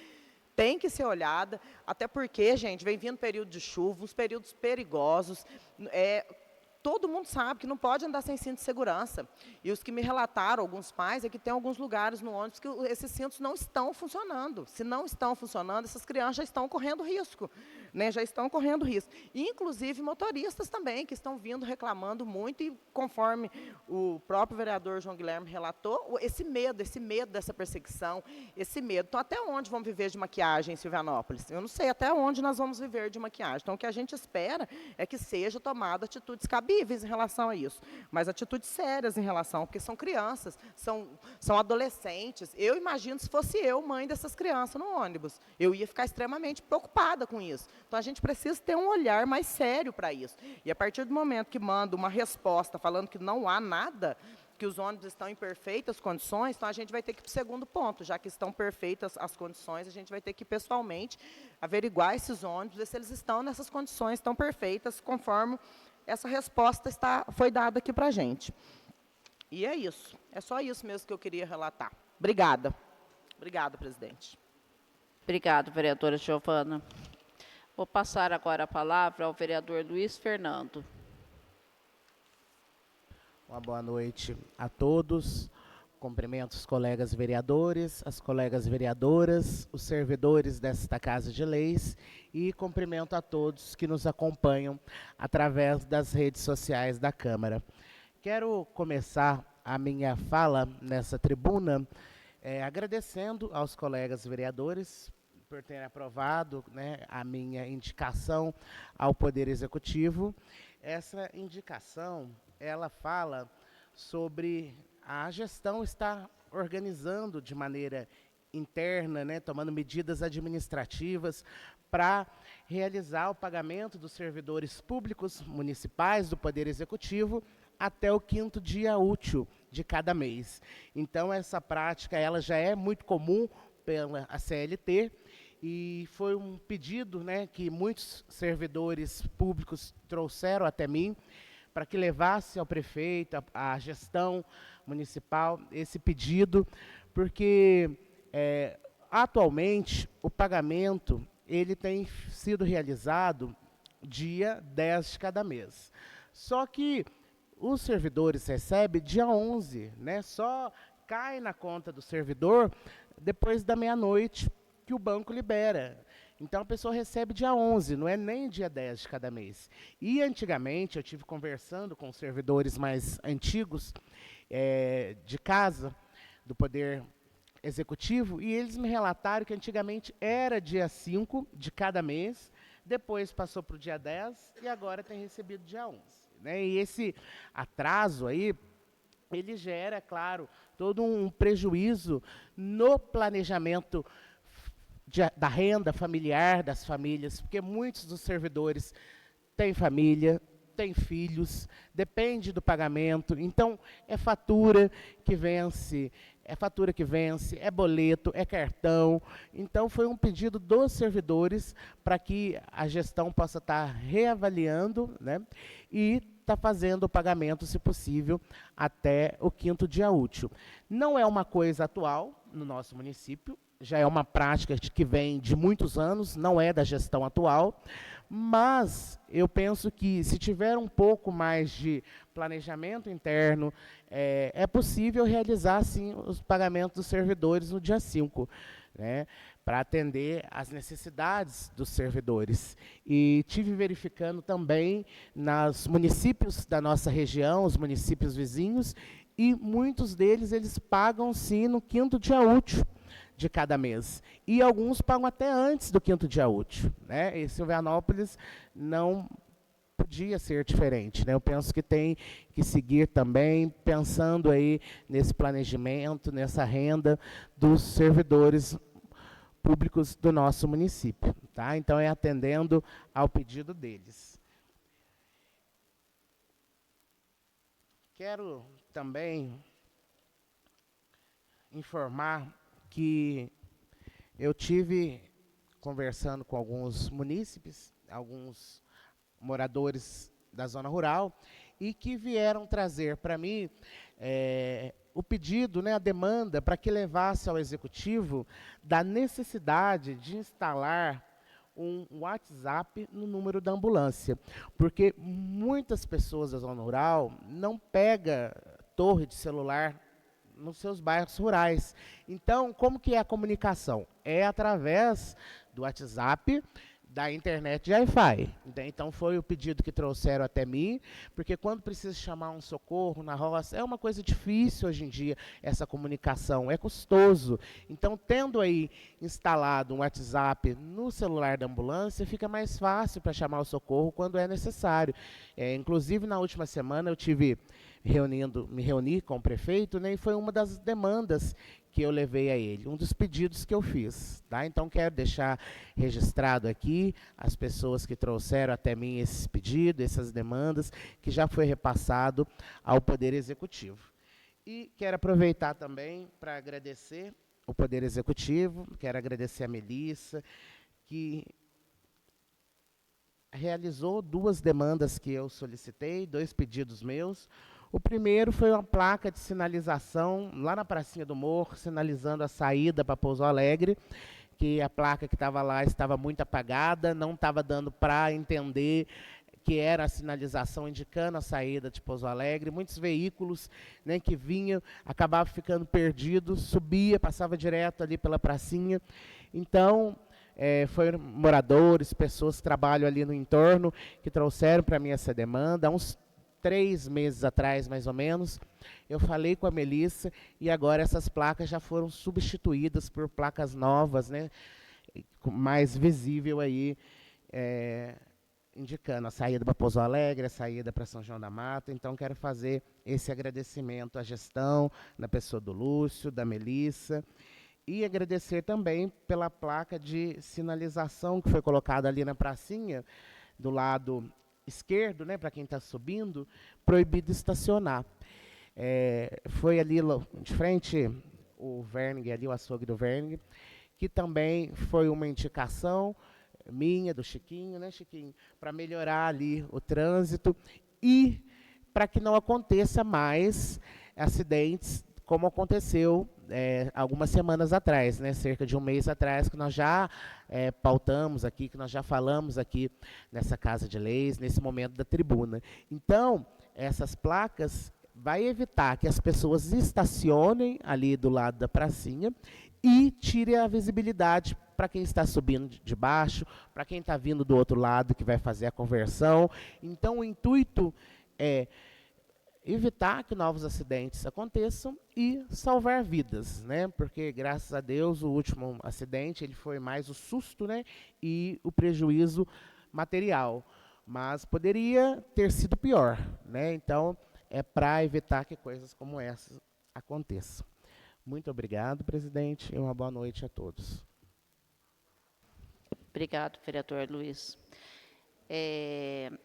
tem que ser olhada, até porque, gente, vem vindo período de chuva, uns períodos perigosos, todo mundo sabe que não pode andar sem cinto de segurança. E os que me relataram, alguns pais, é que tem alguns lugares no ônibus que esses cintos não estão funcionando. Se não estão funcionando, essas crianças já estão correndo risco, né? Já estão correndo risco. E, inclusive, motoristas também, que estão vindo reclamando muito, e conforme o próprio vereador João Guilherme relatou, esse medo dessa perseguição, esse medo. Então, até onde vamos viver de maquiagem em Silvanópolis? Eu não sei até onde nós vamos viver de maquiagem. Então, o que a gente espera é que seja tomada atitudes cabíveis em relação a isso, mas atitudes sérias em relação, porque são crianças, são adolescentes. Eu imagino se fosse eu, mãe dessas crianças no ônibus, eu ia ficar extremamente preocupada com isso. Então, a gente precisa ter um olhar mais sério para isso. E a partir do momento que manda uma resposta falando que não há nada, que os ônibus estão em perfeitas condições, então a gente vai ter que ir para o segundo ponto, já que estão perfeitas as condições, a gente vai ter que pessoalmente averiguar esses ônibus, ver se eles estão nessas condições tão perfeitas, conforme essa resposta foi dada aqui para a gente. E é isso. É só isso mesmo que eu queria relatar. Obrigada. Obrigada, presidente. Obrigado, vereadora Giovana. Vou passar agora a palavra ao vereador Luiz Fernando. Uma boa noite a todos. Cumprimento os colegas vereadores, as colegas vereadoras, os servidores desta Casa de Leis, e cumprimento a todos que nos acompanham através das redes sociais da Câmara. Quero começar a minha fala nessa tribuna agradecendo aos colegas vereadores por terem aprovado, né, a minha indicação ao Poder Executivo. Essa indicação, ela fala sobre a gestão estar organizando de maneira interna, né, tomando medidas administrativas para realizar o pagamento dos servidores públicos municipais do Poder Executivo até o 5º dia útil de cada mês. Então, essa prática ela já é muito comum pela CLT, e foi um pedido, né, que muitos servidores públicos trouxeram até mim, para que levasse ao prefeito, à gestão municipal, esse pedido, porque atualmente o pagamento ele tem sido realizado dia 10 de cada mês. Só que os servidores recebem dia 11, né? Só cai na conta do servidor depois da meia-noite que o banco libera. Então, a pessoa recebe dia 11, não é nem dia 10 de cada mês. E, antigamente, eu tive conversando com servidores mais antigos de casa, do Poder Executivo, e eles me relataram que antigamente era dia 5 de cada mês, depois passou para o dia 10 e agora tem recebido dia 11. Né? E esse atraso aí, ele gera, claro, todo um prejuízo no planejamento da renda familiar das famílias, porque muitos dos servidores têm família, têm filhos, depende do pagamento, então é fatura que vence, é boleto, é cartão. Então foi um pedido dos servidores para que a gestão possa estar reavaliando, né, e está fazendo o pagamento, se possível, até o 5º dia útil. Não é uma coisa atual no nosso município, já é uma prática que vem de muitos anos, não é da gestão atual, mas eu penso que se tiver um pouco mais de planejamento interno, é possível realizar, sim, os pagamentos dos servidores no dia 5, né, para atender às necessidades dos servidores. E tive verificando também nos municípios da nossa região, os municípios vizinhos, e muitos deles eles pagam, sim, no 5º dia útil de cada mês. E alguns pagam até antes do 5º dia útil. Né? E Silvianópolis não podia ser diferente. Né? Eu penso que tem que seguir também pensando aí nesse planejamento, nessa renda dos servidores públicos do nosso município. Tá? Então, é atendendo ao pedido deles. Quero também informar que eu tive conversando com alguns munícipes, alguns moradores da zona rural, e que vieram trazer para mim o pedido, né, a demanda, para que levasse ao Executivo da necessidade de instalar um WhatsApp no número da ambulância, porque muitas pessoas da zona rural não pegam torre de celular nos seus bairros rurais. Então, como que é a comunicação? É através do WhatsApp, da internet de Wi-Fi. Então, foi o pedido que trouxeram até mim, porque quando precisa chamar um socorro na roça, é uma coisa difícil hoje em dia, essa comunicação, é custoso. Então, tendo aí instalado um WhatsApp no celular da ambulância, fica mais fácil para chamar o socorro quando é necessário. Inclusive, na última semana, eu tive me reuni com o prefeito, né, e foi uma das demandas que eu levei a ele, um dos pedidos que eu fiz. Tá? Então, quero deixar registrado aqui as pessoas que trouxeram até mim esses pedidos, essas demandas, que já foi repassado ao Poder Executivo. E quero aproveitar também para agradecer o Poder Executivo, quero agradecer a Melissa, que realizou 2 demandas que eu solicitei, 2 pedidos meus. O primeiro foi uma placa de sinalização lá na Pracinha do Morro, sinalizando a saída para Pouso Alegre, que a placa que estava lá estava muito apagada, não estava dando para entender que era a sinalização indicando a saída de Pouso Alegre. Muitos veículos, né, que vinham, acabavam ficando perdidos, subia, passava direto ali pela pracinha. Então, foram moradores, pessoas que trabalham ali no entorno, que trouxeram para mim essa demanda. Há uns 3 meses atrás, mais ou menos, eu falei com a Melissa e agora essas placas já foram substituídas por placas novas, né, mais visível aí, indicando a saída para Pouso Alegre, a saída para São João da Mata. Então, quero fazer esse agradecimento à gestão, na pessoa do Lúcio, da Melissa, e agradecer também pela placa de sinalização que foi colocada ali na pracinha, do lado esquerdo, né, para quem está subindo, proibido estacionar. Foi ali de frente o Vernig, ali o açougue do Vernig, que também foi uma indicação minha, do Chiquinho, né, Chiquinho, para melhorar ali o trânsito e para que não aconteça mais acidentes como aconteceu algumas semanas atrás, né, cerca de um mês atrás, que nós já pautamos aqui, que nós já falamos aqui nessa Casa de Leis, nesse momento da tribuna. Então, essas placas vai evitar que as pessoas estacionem ali do lado da pracinha e tire a visibilidade para quem está subindo de baixo, para quem está vindo do outro lado que vai fazer a conversão. Então, o intuito é evitar que novos acidentes aconteçam e salvar vidas, né? Porque, graças a Deus, o último acidente ele foi mais o susto, né? E o prejuízo material. Mas poderia ter sido pior, né? Então, é para evitar que coisas como essas aconteçam. Muito obrigado, presidente, e uma boa noite a todos. Obrigado, vereador Luiz.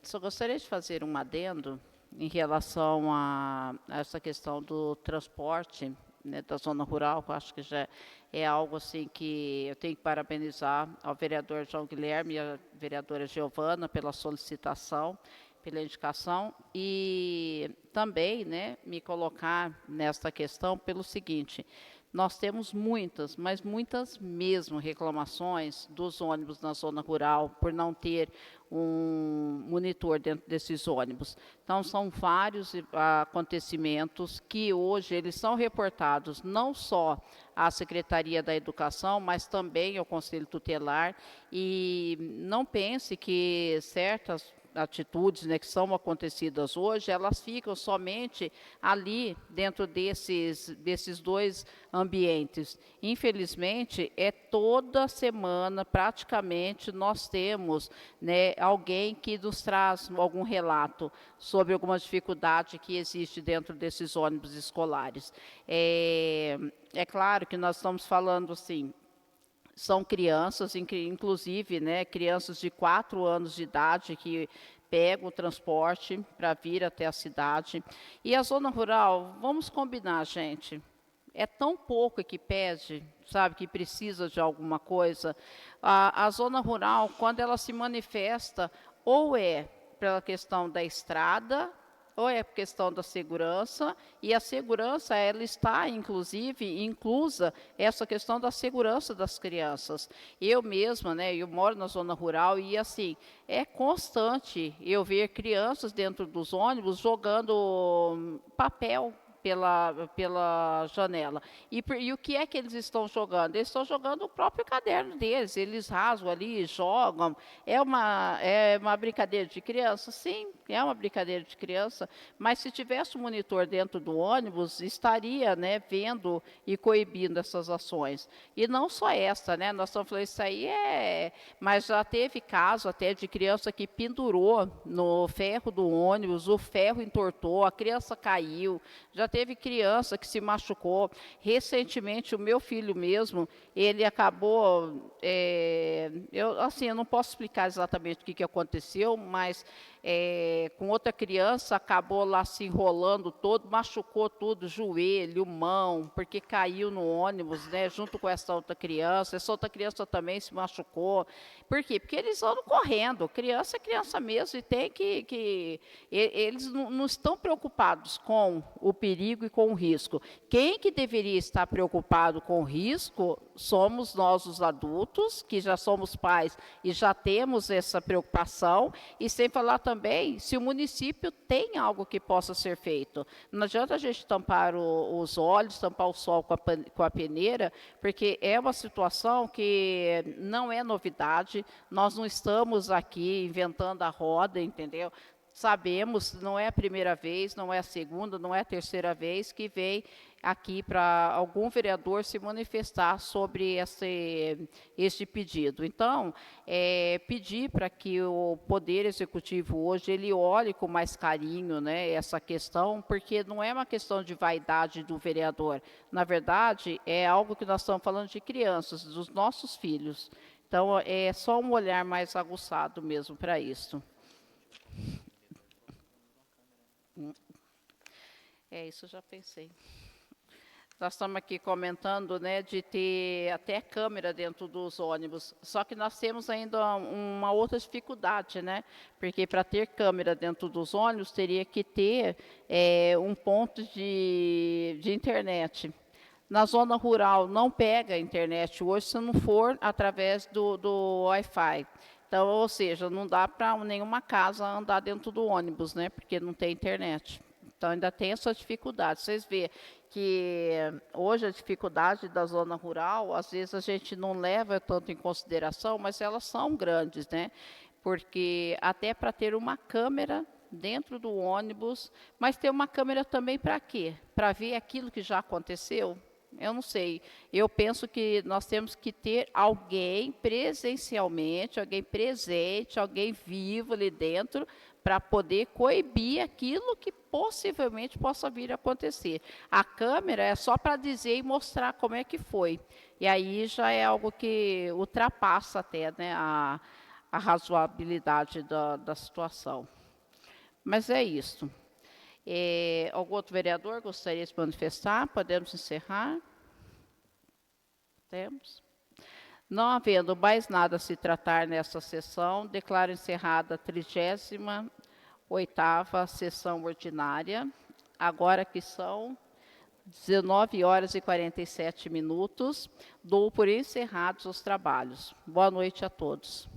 Só gostaria de fazer um adendo em relação a essa questão do transporte, né, da zona rural, que eu acho que já é algo assim que eu tenho que parabenizar ao vereador João Guilherme e à vereadora Giovana pela solicitação, pela indicação, e também, né, me colocar nesta questão pelo seguinte: nós temos muitas, mas muitas mesmo reclamações dos ônibus na zona rural por não ter um monitor dentro desses ônibus. Então, são vários acontecimentos que hoje eles são reportados não só à Secretaria da Educação, mas também ao Conselho Tutelar, e não pense que certas atitudes, né, que são acontecidas hoje, elas ficam somente ali dentro desses dois ambientes. Infelizmente, toda semana, praticamente, nós temos, né, alguém que nos traz algum relato sobre alguma dificuldade que existe dentro desses ônibus escolares. É claro que nós estamos falando assim, são crianças, inclusive, né, crianças de 4 anos de idade que pegam o transporte para vir até a cidade. E a zona rural, vamos combinar, gente, é tão pouco que pede, sabe, que precisa de alguma coisa. A zona rural, quando ela se manifesta, ou é pela questão da estrada, ou é por questão da segurança, e a segurança, ela está, inclusive, inclusa essa questão da segurança das crianças. Eu mesma, né, eu moro na zona rural e, assim, é constante eu ver crianças dentro dos ônibus jogando papel pela janela. E o que é que eles estão jogando? Eles estão jogando o próprio caderno deles, eles rasgam ali, jogam. É uma brincadeira de criança? Sim, é uma brincadeira de criança, mas se tivesse um monitor dentro do ônibus, estaria, né, vendo e coibindo essas ações. E não só essa, né, nós estamos falando isso aí, mas já teve caso até de criança que pendurou no ferro do ônibus, o ferro entortou, a criança caiu, já teve criança que se machucou. Recentemente, o meu filho mesmo, ele acabou, eu não posso explicar exatamente o que aconteceu, mas com outra criança, acabou lá se enrolando todo, machucou tudo, joelho, mão, porque caiu no ônibus, né, junto com essa outra criança. Essa outra criança também se machucou. Por quê? Porque eles andam correndo. Criança é criança mesmo, e tem eles não estão preocupados com o perigo e com o risco. Quem que deveria estar preocupado com o risco somos nós, os adultos, que já somos pais e já temos essa preocupação, e sem falar também se o município tem algo que possa ser feito. Não adianta a gente tampar os olhos, tampar o sol com a peneira, porque é uma situação que não é novidade, nós não estamos aqui inventando a roda, entendeu? Sabemos, não é a primeira vez, não é a segunda, não é a terceira vez que vem aqui para algum vereador se manifestar sobre este pedido. Então, pedir para que o Poder Executivo hoje ele olhe com mais carinho, né, essa questão, porque não é uma questão de vaidade do vereador. Na verdade, é algo que nós estamos falando de crianças, dos nossos filhos. Então, é só um olhar mais aguçado mesmo para isso. Isso eu já pensei. Nós estamos aqui comentando, né, de ter até câmera dentro dos ônibus, só que nós temos ainda uma outra dificuldade, né, porque para ter câmera dentro dos ônibus teria que ter um ponto de internet. Na zona rural não pega a internet hoje se não for através do Wi-Fi. Então, ou seja, não dá para nenhuma casa andar dentro do ônibus, né? Porque não tem internet. Então, ainda tem essa dificuldade. Vocês veem que hoje a dificuldade da zona rural, às vezes a gente não leva tanto em consideração, mas elas são grandes, né? Porque até para ter uma câmera dentro do ônibus, mas ter uma câmera também para quê? Para ver aquilo que já aconteceu? Eu não sei. Eu penso que nós temos que ter alguém presencialmente, alguém presente, alguém vivo ali dentro, para poder coibir aquilo que possivelmente possa vir a acontecer. A câmera é só para dizer e mostrar como é que foi. E aí já é algo que ultrapassa até, né, a razoabilidade da situação. Mas é isso. Algum outro vereador gostaria de se manifestar? Podemos encerrar? Temos. Não havendo mais nada a se tratar nesta sessão, declaro encerrada a 38ª sessão ordinária, agora que são 19h47. Dou por encerrados os trabalhos. Boa noite a todos.